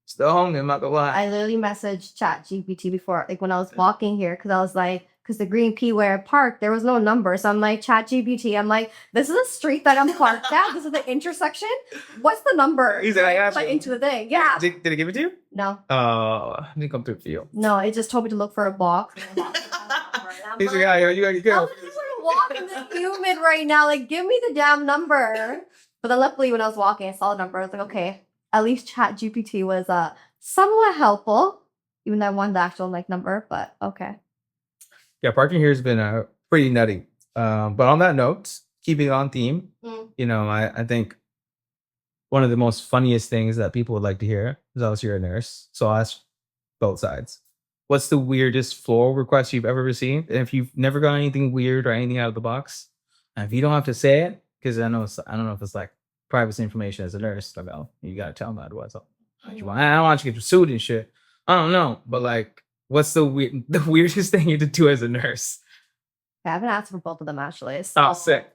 still hungry. I'm not gonna lie. I literally messaged Chat GPT before, like when I was walking here, because I was like. Because the Green Pea where I parked, there was no number. So I'm like, Chat GPT. I'm like, this is a street that I'm parked at. This is the intersection. What's the number? He's like, I got you. Into the thing. Yeah. Did it give it to you? No. Oh, I didn't come through for you. No, it just told me to look for a box. He's like, yeah, you gotta go. I'm just walking the humid right now. Like, give me the damn number. But then luckily when I was walking, I saw the number. I was like, okay, at least Chat GPT was somewhat helpful. Even though I wanted the actual number, but okay. Yeah, parking here has been pretty nutty. But on that note, keeping it on theme, I think one of the most funniest things that people would like to hear is obviously you're a nurse. So I'll ask both sides. What's the weirdest floral request you've ever received? And if you've never got anything weird or anything out of the box, and if you don't have to say it, because I don't know if it's like privacy information as a nurse, you gotta tell them otherwise. I don't want you to get sued and shit. I don't know, but like. What's the weirdest thing you did do as a nurse? I haven't asked for both of them actually. So oh, sick.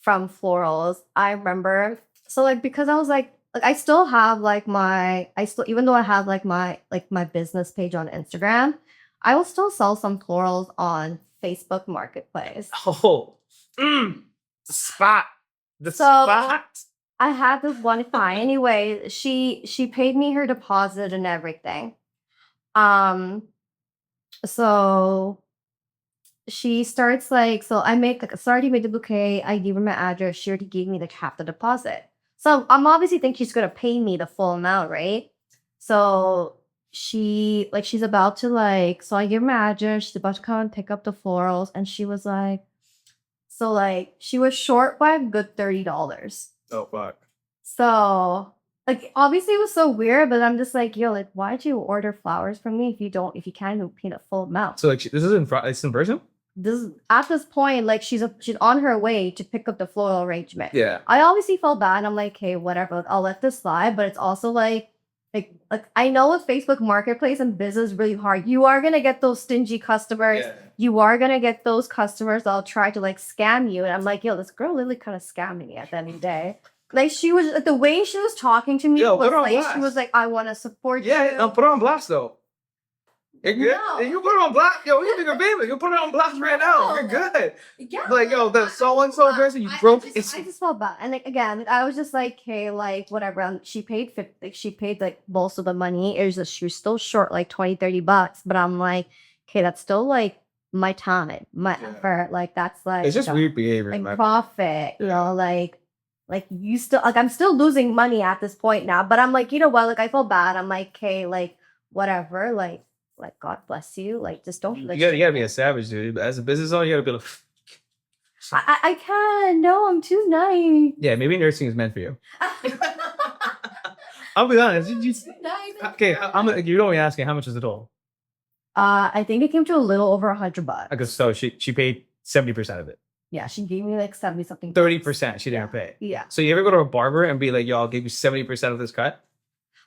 From florals, I remember. So like because I was like like I still have like even though I have like my business page on Instagram, I will still sell some florals on Facebook Marketplace. Oh, the spot. The So- spot. I had this one client anyway. She paid me her deposit and everything. So she starts like, so I make like, so I already made the bouquet. I give her my address. She already gave me like half the deposit. So I'm obviously think she's gonna pay me the full amount, right? So she's about to like, so I give her my address. She's about to come and pick up the florals, and she was like, so like she was short by a good $30. Oh fuck. So like obviously it was so weird, but I'm just like, yo, like why'd you order flowers from me if you can't even pay the full amount? So like this is it's in person? This at this point, like she's on her way to pick up the floral arrangement. Yeah. I obviously felt bad. I'm like, hey, whatever, I'll let this slide. But it's also like I know with Facebook Marketplace and business really hard. You are gonna get those stingy customers. Yeah. You are gonna get those customers that'll try to like scam you. And I'm like, yo, this girl really kind of scammed me at the end of the day. Like she was like the way she was talking to me Yo, was put her on like blast. she was like, I want to support Yeah, you. no, put her on blast though. You're good. No. You put her on blast. Yo, you bigger baby. You put her on blast right now. You're good. Yeah. Like, yo, the so-and-so person, you broke. I just felt bad. And like again, I was just like, hey, like whatever. She paid she paid like most of the money. It was just she was still short like $20-$30. But I'm like, okay, that's still like my time, my effort. Like that's like It's just weird behavior. like man. profit, you know, like you still like I'm still losing money at this point now. But I'm like, you know what? Like I feel bad. I'm like, okay, like whatever, like God bless you. Like just don't. You gotta be a savage, dude. As a business owner, you gotta be like, I can't. No, I'm too nice. yeah, maybe nursing is meant for you. I'll be honest. Okay, you don't be asking how much is it all? I think it came to a little over $100. Because so she paid 70% of it. Yeah, she gave me like 70 something. 30% she didn't pay. Yeah, So you ever go to a barber and be like, yo, I'll give you 70% of this cut?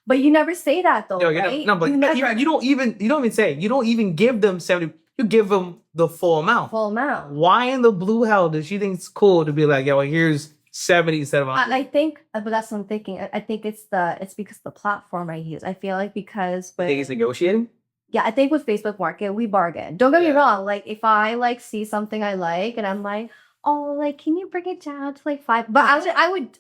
but you never say that though, Yo, right? no, but you never you don't even say it. You don't even give them 70. You give them the full amount. full amount. Why in the blue hell does she think it's cool to be like, yo, here's 70 instead of 100? I think, but that's what I'm thinking. I think it's because of the platform I use. I feel like because I think it's negotiating. yeah, I think with Facebook Market we bargain. Don't get me Yeah. wrong. Like if I like see something I like and I'm like, oh, like can you bring it down to like $5? But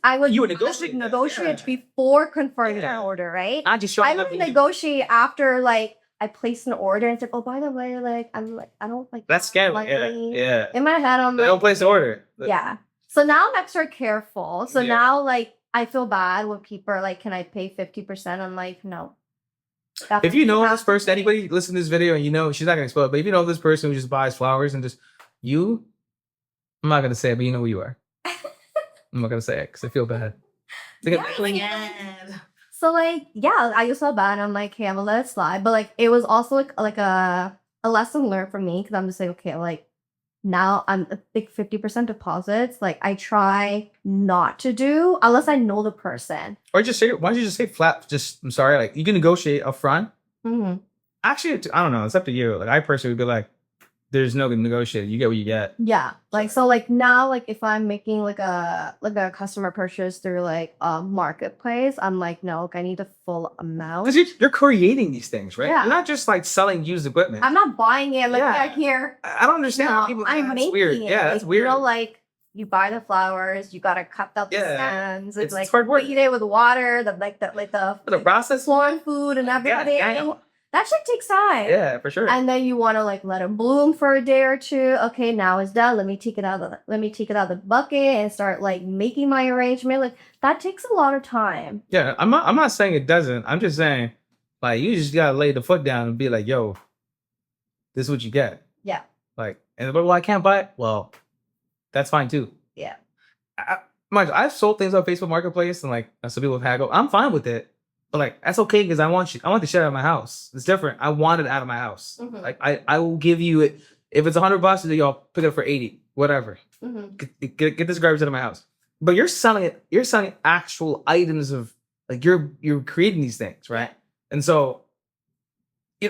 I would You would negotiate that, negotiate yeah. before confirming Yeah. an order, right? Not just I showing up. would negotiate after like I placed an order and said, oh, by the way, like I'm like I don't like That's scary. money. Yeah. In my head, I'm They like, don't place the order. yeah. So now I'm extra careful. So Yeah. now like I feel bad when people are like, can I pay 50%? I'm like, no. If you know have this person, anybody listen to this video and you know, she's not going to explode, but if you know this person who just buys flowers and just, I'm not going to say it, but you know who you are. I'm not going to say it because I feel bad. It's like, Yeah. So like, yeah, I just felt bad. I'm like, hey, I'm gonna let it slide. But like, it was also like a lesson learned for me because I'm just like, okay, like now I'm a big 50% deposits. Like I try not to do unless I know the person. or just say, why don't you just say flat? Just, I'm sorry, like you can negotiate up front. Mm-hmm. Actually, I don't know. It's up to you. Like I personally would be like, there's no negotiating. You get what you get. Yeah, like so like now like if I'm making like a customer purchase through like a marketplace, I'm like, no, I need the full amount. Because you're creating these things, right? Yeah. You're not just like selling used equipment. I'm not buying it. Like Yeah. yeah, here. I don't understand how No, people. I'm that's making weird. it. Yeah, that's Like, weird. You know, like you buy the flowers, you gotta cut out the Yeah. stems, It's like hard work. eat it with water, the For the process. foreign food and everything. Yeah. That shit takes time. Yeah, for sure. And then you want to like let it bloom for a day or two. Okay, now it's done. Let me take it out of the bucket and start like making my arrangement. Like that takes a lot of time. Yeah, I'm not saying it doesn't. I'm just saying, like, you just gotta lay the foot down and be like, yo, this is what you get. Yeah. Like, and but well, I can't buy it. Well, that's fine too. Yeah. I've sold things on Facebook Marketplace and like some people have haggled. I'm fine with it. But like that's okay because I want the shit out of my house. It's different. I want it out of my house. Mhm. Like I will give you it if it's $100, y'all pick it up for 80, whatever. Mm-hmm. Get this garbage out of my house. But you're selling it. You're selling actual items of like you're creating these things, right? And so, you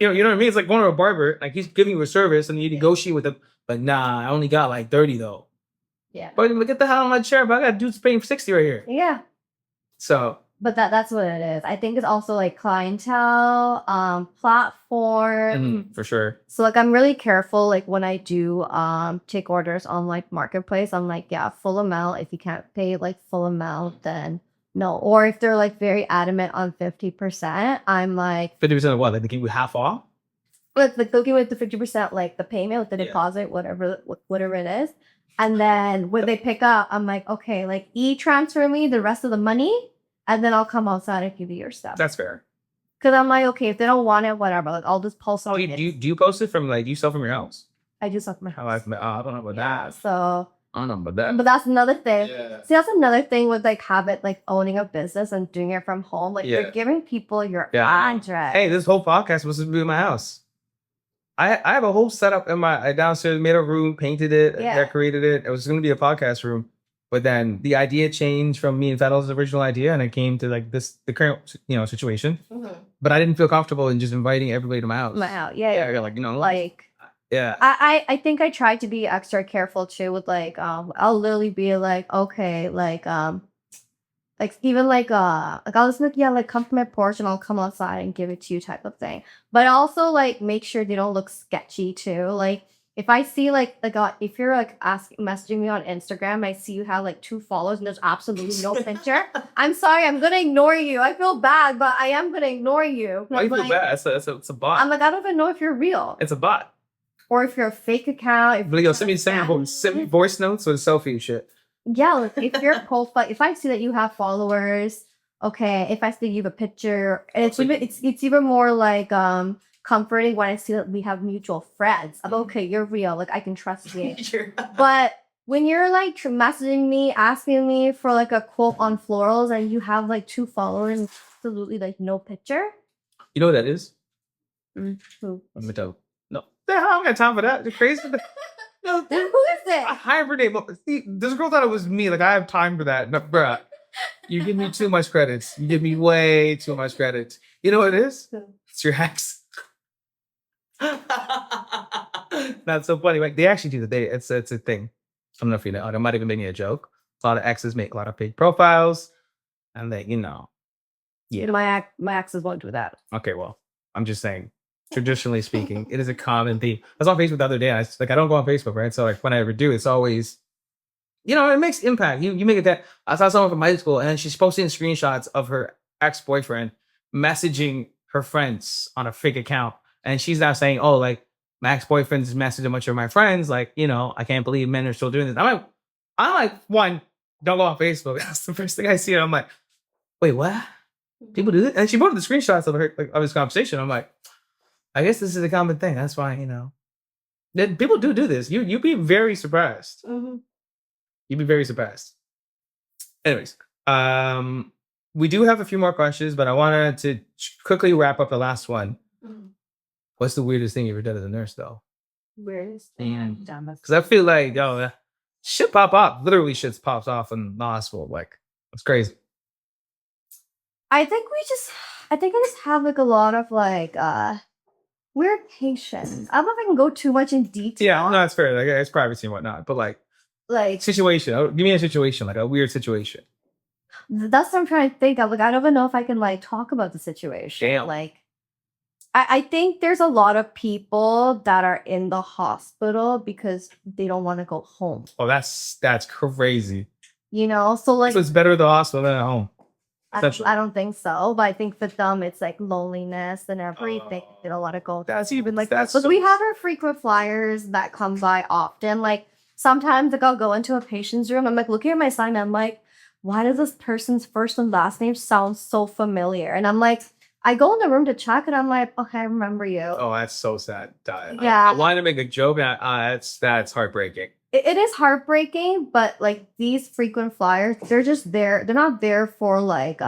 know what I mean. It's like going to a barber. Like he's giving you a service and you negotiate with him. But nah, I only got like 30 though. Yeah. But look at the hell on my chair. But I got dudes paying 60 right here. Yeah. So But that's what it is. I think it's also like clientele, platform. for sure. So like I'm really careful like when I do take orders on like marketplace. I'm like, yeah, full amount. If you can't pay like full amount, then no. Or if they're like very adamant on 50%, I'm like 50% of what? Like they give you half off? like they'll give it the 50% like the payment with the deposit, whatever it is. And then when they pick up, I'm like, okay, like transfer me the rest of the money, and then I'll come outside and give you your stuff. That's fair. Because I'm like, okay, if they don't want it, whatever. Like I'll just post. Oh, do you post it from like you sell from your house? I do stuff from my house. I don't know about that. So I don't know about that. but that's another thing. Yeah. See, that's another thing with like like owning a business and doing it from home. Like you're giving people your address. Hey, this whole podcast was to be in my house. I have a whole setup in my downstairs, made a room, painted it, decorated it. It was going to be a podcast room, but then the idea changed from me and Fettel's original idea, and it came to like the current situation. But I didn't feel comfortable in just inviting everybody to my house. Yeah. Like yeah. I think I tried to be extra careful too with like I'll literally be like, okay, like even like I'll just like come to my porch and I'll come outside and give it to you type of thing. But also like make sure they don't look sketchy too. Like if I see like if you're like messaging me on Instagram, I see you have like 2 followers and there's absolutely no picture. I'm sorry, I'm gonna ignore you. I feel bad, but I am gonna ignore you. Why you feel bad? It's a bot. I'm like, I don't even know if you're real. It's a bot. Or if you're a fake account. Send me voice notes or selfie and shit. Yeah, like if your profile, if I see that you have followers, okay. If I see you have a picture, and it's even more like comforting when I see that we have mutual friends. I'm okay, you're real. Like I can trust you. But when you're like messaging me, asking me for like a quote on florals, and you have like 2 followers, and absolutely like no picture. You know what that is? Who? No, I don't got time for that. You're crazy. No, who is it? I hibernate. See, this girl thought it was me. Like, I have time for that. No, bruh, you give me too much credit. You give me way too much credit. You know what it is? It's your ex. That's so funny. Like, they actually do that. It's a thing. I don't know if you know. I might even making a joke. A lot of exes make a lot of fake profiles. And they, yeah. My exes won't do that. Okay, well, I'm just saying. Traditionally speaking, it is a common theme. I was on Facebook the other day. I don't go on Facebook, right? So like when I ever do, it's always, it makes impact. You make it that. I saw someone from high school and she's posting screenshots of her ex-boyfriend messaging her friends on a fake account. And she's now saying, oh, like my ex-boyfriend's messaging a bunch of my friends. Like, I can't believe men are still doing this. I'm like, one, don't go on Facebook. That's the first thing I see. And I'm like, wait, what? People do this? And she posted the screenshots of her, of this conversation. I'm like, I guess this is a common thing. That's why, that people do this. You'd be very surprised. Mm-hmm. You'd be very surprised. Anyways, we do have a few more questions, but I wanted to quickly wrap up the last one. Mm-hmm. What's the weirdest thing you ever done as a nurse, though? Weirdest thing? Because I feel like, shit pop off. Literally, shit pops off in the hospital. Like, it's crazy. I think I just have like a lot of like weird patients. I don't know if I can go too much in detail. Yeah, no, that's fair. Like, it's privacy and whatnot. But like situation. Give me a situation, like a weird situation. That's what I'm trying to think of. Like, I don't even know if I can like talk about the situation. Damn. Like, I think there's a lot of people that are in the hospital because they don't want to go home. Oh, that's crazy. So like, so it's better at the hospital than at home. I don't think so, but I think for them it's like loneliness and everything. They don't want to go. That's even like that. But we have our frequent flyers that come by often. Like sometimes like I'll go into a patient's room. I'm like looking at my sign. I'm like, why does this person's first and last name sound so familiar? And I'm like, I go in the room to check, and I'm like, okay, I remember you. Oh, that's so sad. Yeah, I wanted to make a joke. That's heartbreaking. It is heartbreaking, but like these frequent flyers, they're just there. They're not there for like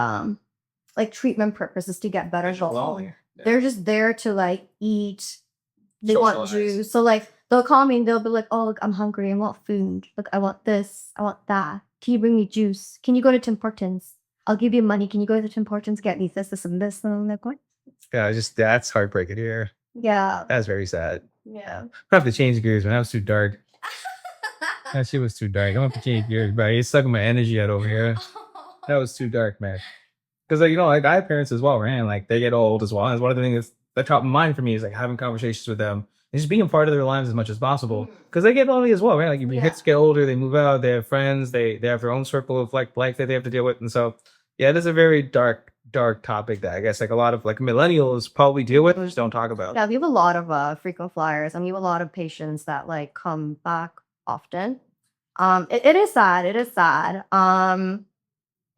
treatment purposes to get better. Yeah. They're just there to like eat. They want juice. So like they'll call me and they'll be like, oh, look, I'm hungry. I want food. Look, I want this. I want that. Can you bring me juice? Can you go to Tim Hortons? I'll give you money. Can you go to Tim Hortons, get me this, and this? And I'm like, what? Yeah, that's heartbreaking here. Yeah. That's very sad. Yeah. I have to change gears, man. That was too dark. That shit was too dark. I'm gonna have to change gears, bro. You're sucking my energy out over here. That was too dark, man. Because like, like I have parents as well, right? And like they get old as well. And it's one of the things that's top of mind for me is like having conversations with them and just being a part of their lives as much as possible. Because they get lonely as well, right? Like if your kids get older, they move out, they have friends, they have their own circle of like life that they have to deal with. And so yeah, it is a very dark topic that I guess like a lot of like millennials probably deal with and just don't talk about. Yeah, we have a lot of frequent flyers, and we have a lot of patients that like come back often. It is sad. It is sad.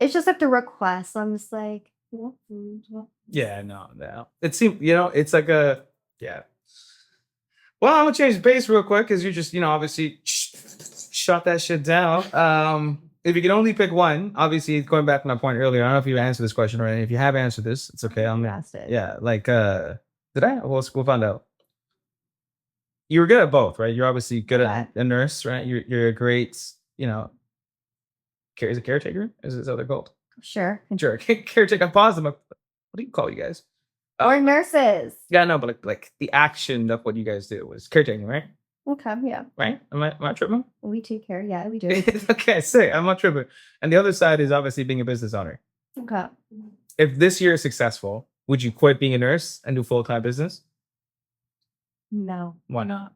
It's just like the request. I'm just like, what food? Yeah, no. It seems, it's like a, yeah. Well, I'm gonna change the pace real quick because you just, obviously shut that shit down. If you can only pick one, obviously going back to my point earlier, I don't know if you answered this question already. If you have answered this, it's okay. I'm asked it. Yeah, like did I? We'll find out. You were good at both, right? You're obviously good at a nurse, right? You're a great, is it caretaker? Is that what they're called? Sure. Caretaker. I paused them. What do you call you guys? Or nurses. Yeah, no, but like the action of what you guys do was caretaking, right? Okay, yeah. Right? Am I tripping? We take care. Yeah, we do. Okay, sick. I'm not tripping. And the other side is obviously being a business owner. Okay. If this year is successful, would you quit being a nurse and do full-time business? No. Why not?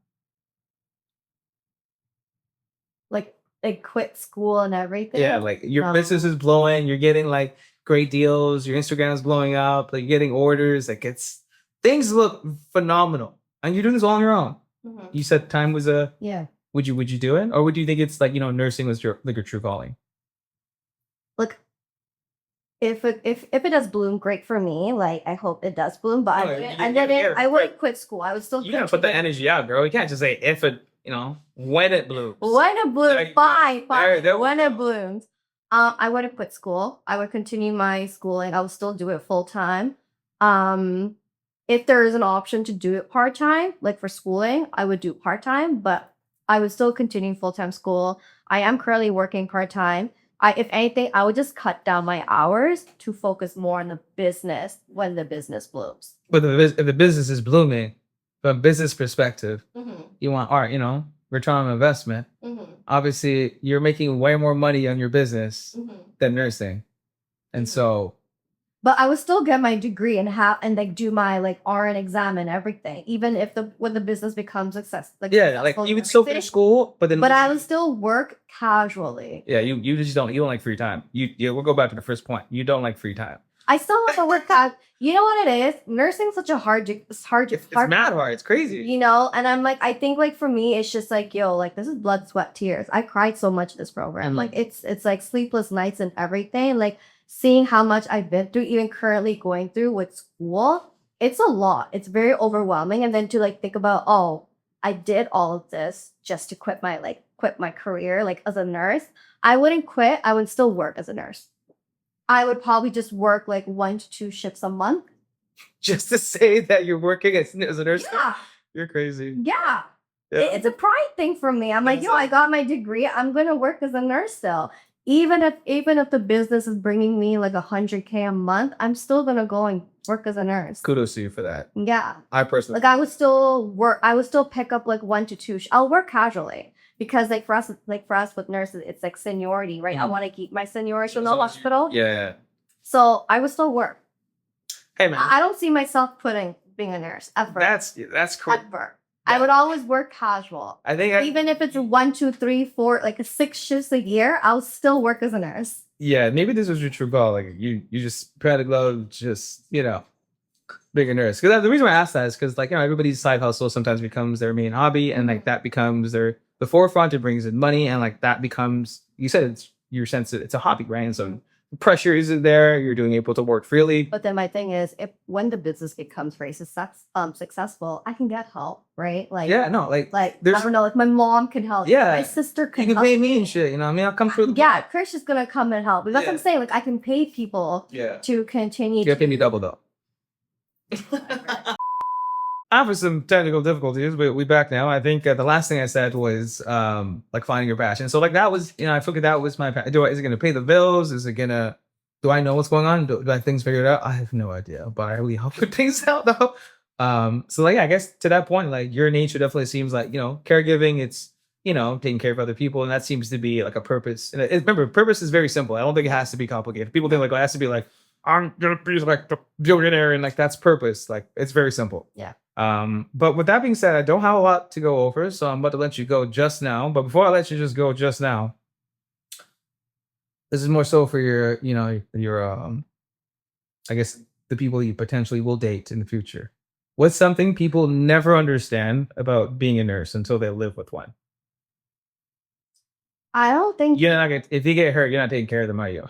Like quit school and everything. Yeah, like your business is blowing. You're getting like great deals. Your Instagram is blowing up. Like you're getting orders. Like things look phenomenal, and you're doing this all on your own. Mm-hmm. You said time was a yeah. Would you do it, or would you think it's like nursing was your true calling? Look, if it does bloom, great for me. Like I hope it does bloom, but I wouldn't quit school. I would still. You gotta put the energy out, girl. You can't just say if it. When it blooms. When it blooms, fine. When it blooms. I wouldn't quit school. I would continue my schooling. I would still do it full time. If there is an option to do it part time, like for schooling, I would do part time, but I would still continue full time school. I am currently working part time. If anything, I would just cut down my hours to focus more on the business when the business blooms. But if the business is blooming, from a business perspective, you want art, return on investment. Obviously, you're making way more money on your business than nursing. And so. But I would still get my degree and like do my like RN exam and everything, even if when the business becomes successful. Like, like you would still finish school, but I would still work casually. Yeah, you just don't like free time. We'll go back to the first point. You don't like free time. I still want to work out. You know what it is? Nursing's such a it's mad hard. It's crazy. And I'm like, I think like for me, it's just like, like this is blood, sweat, tears. I cried so much this program. Like it's like sleepless nights and everything. Like seeing how much I've been through, even currently going through with school, it's a lot. It's very overwhelming. And then to like think about, I did all of this just to quit my career, like as a nurse. I wouldn't quit. I would still work as a nurse. I would probably just work like 1 to 2 shifts a month. Just to say that you're working as a nurse? Yeah. You're crazy. Yeah. It's a pride thing for me. I'm like, I got my degree. I'm going to work as a nurse still. Even if the business is bringing me like $100K a month, I'm still going to go and work as a nurse. Kudos to you for that. Yeah. I personally. Like I would still work. I would still pick up like 1 to 2. I'll work casually. Because like for us with nurses, it's like seniority, right? I want to keep my seniority in the hospital. Yeah. So I would still work. Hey man, I don't see myself being a nurse ever. That's cool. Ever. I would always work casual. I think even if it's 1, 2, 3, 4, like 6 shifts a year, I'll still work as a nurse. Yeah, maybe this was your true goal. Like you just pat a glove, just being a nurse. Because the reason why I asked that is because everybody's side hustle sometimes becomes their main hobby, and like that becomes the forefront. It brings in money, and like that becomes, you said it's a hobby, right? And so pressure isn't there. You're doing able to work freely. But then my thing is, when the business becomes very successful, I can get help, right? Like I don't know, like I don't know, like my mom can help. Yeah, my sister can. You can pay me and shit. I'll come through. Yeah, Chris is gonna come and help. But that's what I'm saying. Like I can pay people. To continue. You gotta pay me double though. After some technical difficulties, we back now. I think the last thing I said was like finding your passion. So like that was, I figured that was my passion. Is it going to pay the bills? Is it going to, do I know what's going on? Do I have things figured out? I have no idea, but I really hope it things out though. So like, I guess to that point, like your nature definitely seems like, caregiving, it's taking care of other people, and that seems to be like a purpose. And remember, purpose is very simple. I don't think it has to be complicated. People think like, oh, it has to be like, I'm gonna be like the billionaire, and like that's purpose. Like it's very simple. Yeah. But with that being said, I don't have a lot to go over, so I'm about to let you go just now. But before I let you just go just now, this is more so for your, I guess the people you potentially will date in the future. What's something people never understand about being a nurse until they live with one? I don't think If you get hurt, you're not taking care of them, are you?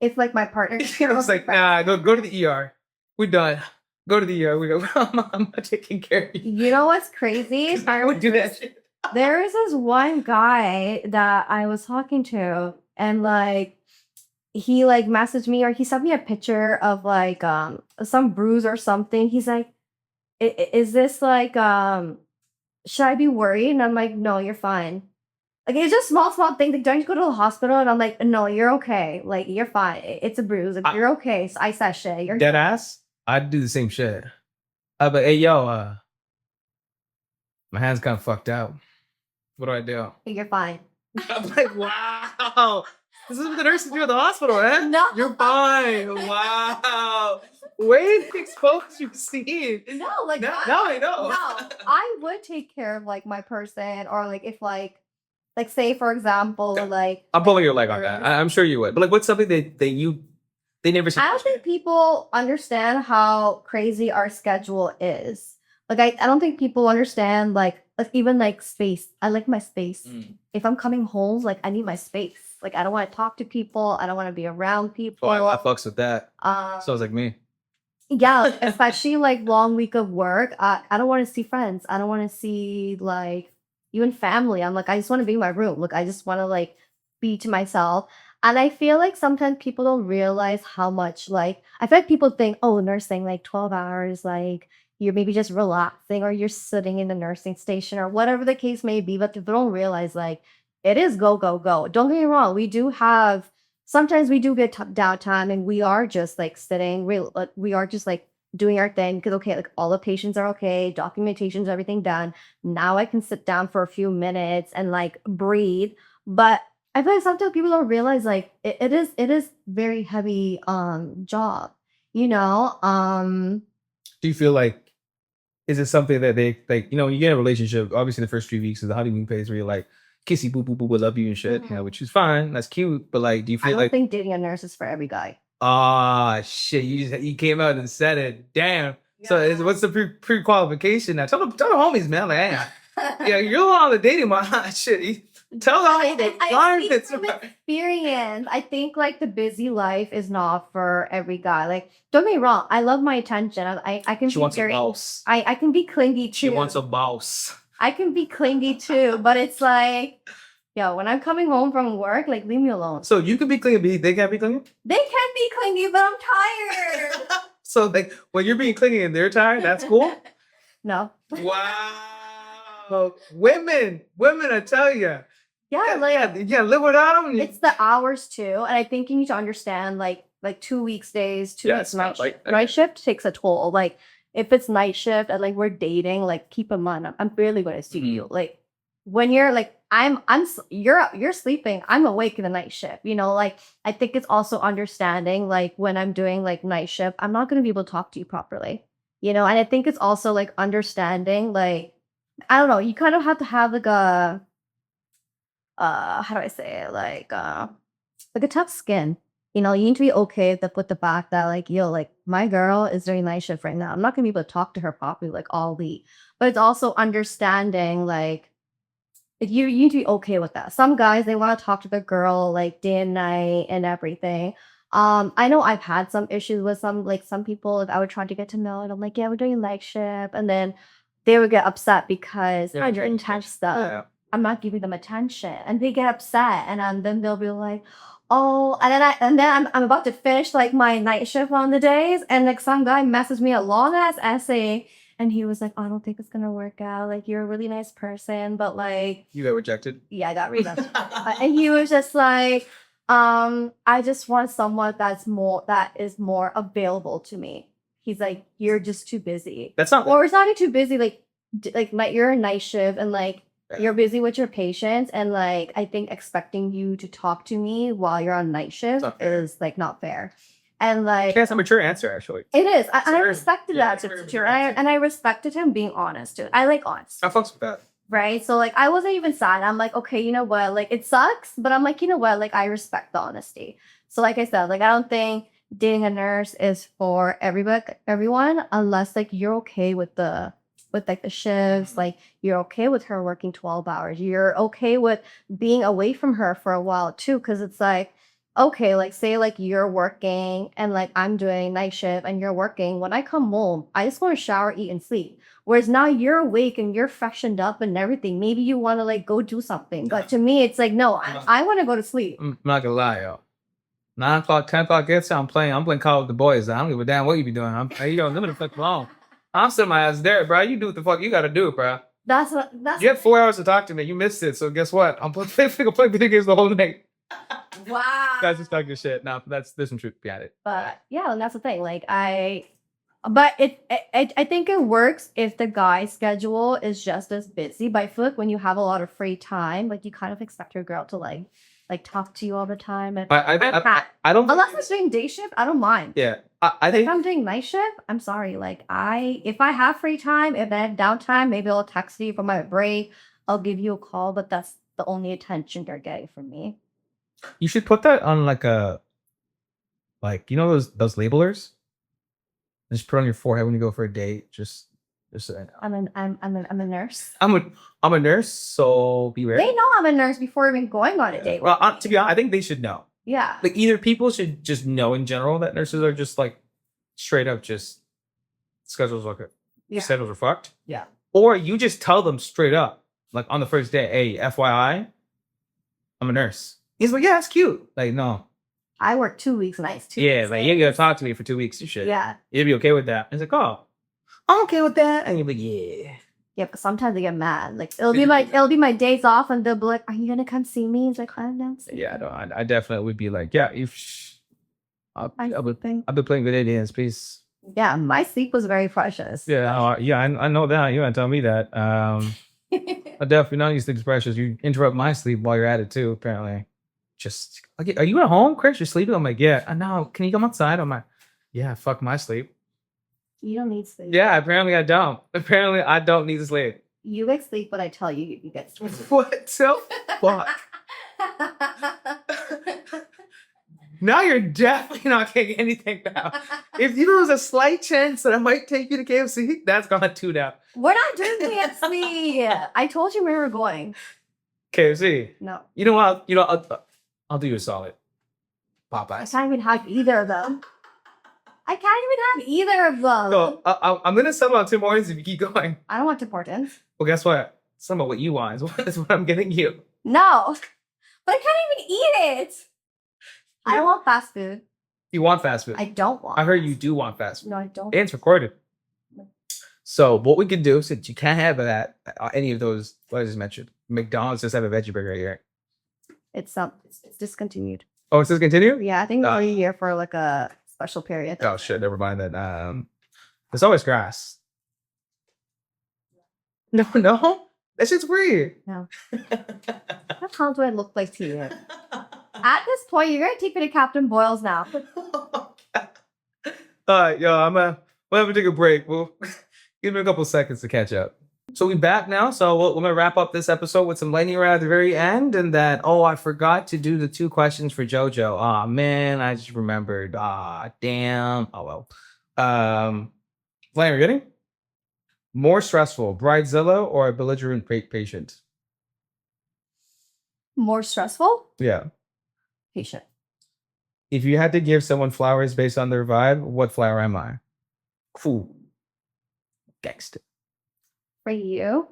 if like my partner. I was like, nah, go to the ER. We're done. Go to the ER. We go, I'm not taking care of you. You know what's crazy? I would do that shit. There is this one guy that I was talking to, and like he like messaged me or he sent me a picture of like some bruise or something. He's like, is this like should I be worried? And I'm like, no, you're fine. Like it's just small things. Like, don't you go to the hospital? And I'm like, no, you're okay. Like you're fine. It's a bruise. Like you're okay. So I said shit. You're dead ass. I'd do the same shit. But hey, yo, my hand's kind of fucked out. What do I do? You're fine. I'm like, wow. This is what the nurses do at the hospital, eh? No. You're fine. Wow. Way to expose your scene. No, like now I know. No, I would take care of like my person, or like if like say for example, like I'm pulling your leg on that. I'm sure you would. But like, what's something they never see? I don't think people understand how crazy our schedule is. Like I don't think people understand like even like space. I like my space. If I'm coming home, like I need my space. Like I don't want to talk to people. I don't want to be around people. Oh, I fucks with that. Sounds like me. Yeah, especially like long week of work. I don't want to see friends. I don't want to see like even family. I'm like, I just want to be in my room. Like I just want to like be to myself. And I feel like sometimes people don't realize how much like I feel like people think, oh, nursing like 12 hours, like you're maybe just relaxing or you're sitting in the nursing station or whatever the case may be. But people don't realize like it is go, go, go. Don't get me wrong. Sometimes we do get downtime and we are just like sitting, we are just like doing our thing because, okay, like all the patients are okay, documentation's everything done. Now I can sit down for a few minutes and like breathe. But I feel like sometimes people don't realize like it is very heavy job, you know? Do you feel like, is it something that they like, when you get in a relationship, obviously the first 3 weeks is the honeymoon phase where you're like, kissy boo boo boo, I love you and shit, which is fine, that's cute. But like, do you feel I don't think dating a nurse is for every guy. Ah, shit, you came out and said it. Damn. Yeah. So what's the pre-qualification now? Tell the homies, man. Like, hey, yeah, you're on the dating shit. Tell the homies. I speak from experience. I think like the busy life is not for every guy. Like, don't get me wrong. I love my attention. I can. She wants a boss. I can be clingy too. She wants a boss. I can be clingy too, but it's like, yo, when I'm coming home from work, like leave me alone. So you can be clingy, they can't be clingy? They can be clingy, but I'm tired. So like when you're being clingy and they're tired, that's cool? No. Wow. Women, I tell you. Yeah, live without them. It's the hours too. And I think you need to understand like 2 weeks days, 2 weeks night, night shift takes a toll. Like if it's night shift and like we're dating, like keep in mind, I'm barely going to see you. Like when you're like, you're sleeping, I'm awake in the night shift, like I think it's also understanding like when I'm doing like night shift, I'm not going to be able to talk to you properly, and I think it's also like understanding, like, I don't know, you kind of have to have like a, how do I say it? Like a tough skin. You need to be okay with the fact that like, yo, like my girl is doing night shift right now. I'm not gonna be able to talk to her properly like all week. But it's also understanding like you need to be okay with that. Some guys, they want to talk to the girl like day and night and everything. I know I've had some issues with some people. If I would try to get to know and I'm like, yeah, we're doing night shift, and then they would get upset because you're intense stuff. Yeah. I'm not giving them attention, and they get upset, and then they'll be like, oh, and then I'm about to finish like my night shift on the days, and like some guy messaged me a long ass essay, and he was like, oh, I don't think it's gonna work out. Like you're a really nice person, but like you got rejected. Yeah, I got rejected, and he was just like, I just want someone that is more available to me. He's like, you're just too busy. That's not, or it's not too busy. Like you're a night shift, and like You're busy with your patients, and like I think expecting you to talk to me while you're on night shift is like not fair. And like That's a mature answer, actually. it is. And I Very- respected yeah, that to very teacher. mature And I respected him being honest too. I like honest. I fucks with that. Right. So like I wasn't even sad. I'm like, okay, you know what? Like it sucks, but I'm like, you know what? Like I respect the honesty. So like I said, like I don't think dating a nurse is for everyone unless like you're okay with like the shifts, like you're okay with her working 12 hours. You're okay with being away from her for a while too. Cause it's like, okay, like say like you're working and like I'm doing night shift and you're working. When I come home, I just want to shower, eat, and sleep. Whereas now you're awake and you're freshened up and everything. Maybe you want to like go do something. But to me, it's like, no, I want to go to sleep. I'm not gonna lie, yo. 9 o'clock, 10 o'clock gets I'm playing Call with the boys. I don't give a damn what you be doing. Yo, let me the fuck alone. I'm sitting my ass there, bro. You do what the fuck you gotta do, bro. That's You have 4 hours to talk to me. You missed it. So guess what? I'm playing video games the whole night. wow. That's just talking shit. No, there's some truth behind it. But yeah, and that's the thing. Like I think it works if the guy's schedule is just as busy. But I feel like when you have a lot of free time, like you kind of expect your girl to like talk to you all the time. And I don't. unless it's doing day shift, I don't mind. Yeah, I think if I'm doing night shift, I'm sorry. Like if I have free time, if I have downtime, maybe I'll text you for my break. I'll give you a call, but that's the only attention they're getting from me. you should put that on like you know those labelers. Just put on your forehead when you go for a date. Just I'm a nurse. I'm a nurse, so beware. They know I'm a nurse before even going on a date. Well, to be honest, I think they should know. Yeah. Like either people should just know in general that nurses are just like straight up just schedules schedules are fucked. Yeah. Or you just tell them straight up, like on the first day, hey, FYI, I'm a nurse. He's like, yeah, that's cute. Like, no. I work 2 weeks nights too. Yeah, like you ain't gonna talk to me for 2 weeks. You should. Yeah. You'd be okay with that. It's like, oh, I'm okay with that. And you're like, yeah. Yeah, because sometimes I get mad. Like it'll be my days off, and they'll be like, "Are you gonna come see me?" It's like, I'm not. Yeah, no, I definitely would be like, yeah, I've been playing video games, please. Yeah, my sleep was very precious. Yeah, I know that. You gotta tell me that. I definitely know you sleep precious. You interrupt my sleep while you're at it too. Apparently, just okay. Are you at home, Chris? You're sleeping? I'm like, yeah. I know. Can you come outside? I'm like, yeah. Fuck my sleep. You don't need sleep. Yeah, apparently I don't. Apparently I don't need to sleep. You get sleep when I tell you you get sleep. What the fuck? Now you're definitely not getting anything now. If there was a slight chance that I might take you to KFC, that's gone too now. We're not doing KFC. I told you where we're going. KFC. No. You know what? I'll do you a solid. I Popeyes. can't even have either of them. I can't even have either of them. So I'm gonna settle on Tim Hortons if you keep going. I don't want Tim Hortons. Well, guess what? Some of what you want is what I'm getting you. No. But I can't even eat it. I don't want fast food. You want fast food? I don't want. I heard you do want fast food. No, I don't. And it's recorded. So what we could do, since you can't have that any of those what I just mentioned, McDonald's just have a veggie burger here. It's discontinued. Oh, it's discontinued? Yeah, I think they're only here for like a special period. Oh shit, never mind that. There's always grass. No, that shit's weird. No. How do I look like to you? At this point, you're gonna take me to Captain Boyle's now. Alright, yo, we'll have to take a break. We'll give me a couple seconds to catch up. So we back now. So we're gonna wrap up this episode with some lightning round at the very end, and that I forgot to do the 2 questions for JoJo. Oh man, I just remembered. Damn. Oh well. Lightning, ready? More stressful, bridezilla or a belligerent patient? More stressful? Yeah. Patient. If you had to give someone flowers based on their vibe, what flower am I? Cool. Gangster. For you?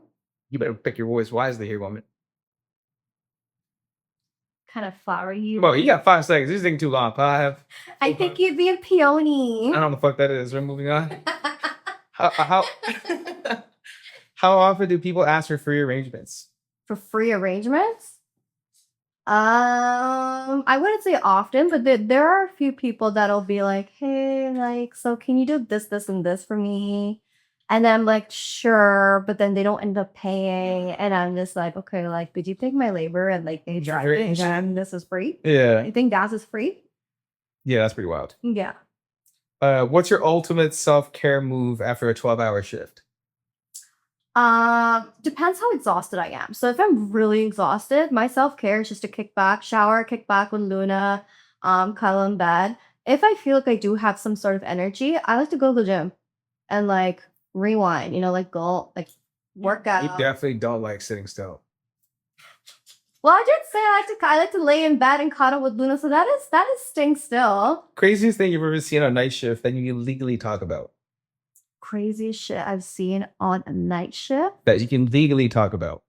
You better pick your voice wisely here, woman. Kind of flower you. Well, you got 5 seconds. This is taking too long. 5. I think you'd be a peony. I don't know what the fuck that is. We're moving on. How often do people ask for free arrangements? For free arrangements? I wouldn't say often, but there are a few people that'll be like, hey, like, so can you do this, and this for me? And then I'm like, sure, but then they don't end up paying. And I'm just like, okay, like, did you take my labor and like they drive it and this is free? Yeah. You think gas is free? Yeah, that's pretty wild. Yeah. What's your ultimate self-care move after a 12-hour shift? Depends how exhausted I am. So if I'm really exhausted, my self-care is just to kick back, shower, kick back with Luna, cuddle in bed. If I feel like I do have some sort of energy, I like to go to the gym and like rewind, like go like work You out. definitely don't like sitting still. Well, I did say I like to lay in bed and cuddle with Luna, so that is staying still. Craziest thing you've ever seen on a night shift that you can legally talk about. Craziest shit I've seen on a night shift. That you can legally talk about.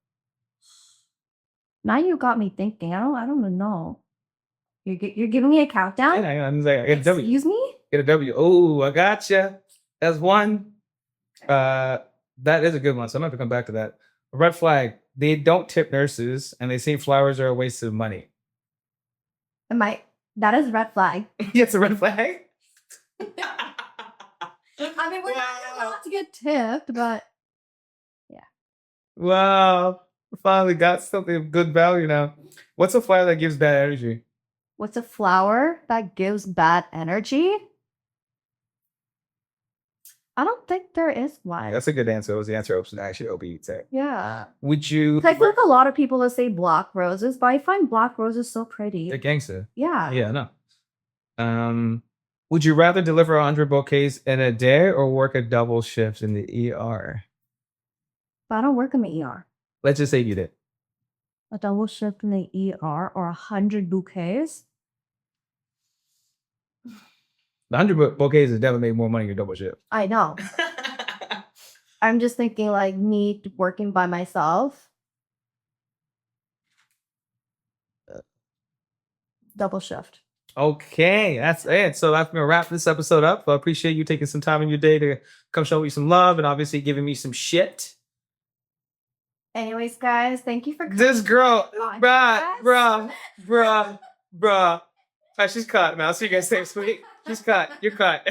Now you got me thinking. I don't even know. You're giving me a countdown? Yeah, I'm like, I get a W. Excuse me? Get a W. Oh, I gotcha. That's one. That is a good one. So I'm gonna have to come back to that. A red flag. They don't tip nurses, and they say flowers are a waste of money. That is a red flag. It's a red flag. I mean, we're not allowed to get tipped, but Wow. Finally got something of good value now. What's a flower that gives bad energy? what's a flower that gives bad energy? I don't think there is one. That's a good answer. It was the answer I should say. Yeah. Would you? 'Cause I feel like a lot of people will say black roses, but I find black roses so pretty. They're gangster. Yeah. Yeah, no. Would you rather deliver 100 bouquets in a day or work a double shift in the ER? But I don't work in the ER. Let's just say you did. A double shift in the ER or 100 bouquets? The 100 bouquets is definitely make more money than double shift. I know. I'm just thinking like me working by myself. Double shift. Okay, that's it. So that's gonna wrap this episode up. I appreciate you taking some time in your day to come show me some love and obviously giving me some shit. Anyways, guys, thank you for coming. This girl, on. bruh. She's cut, man. I'll see you guys next week. She's cut. You're cut.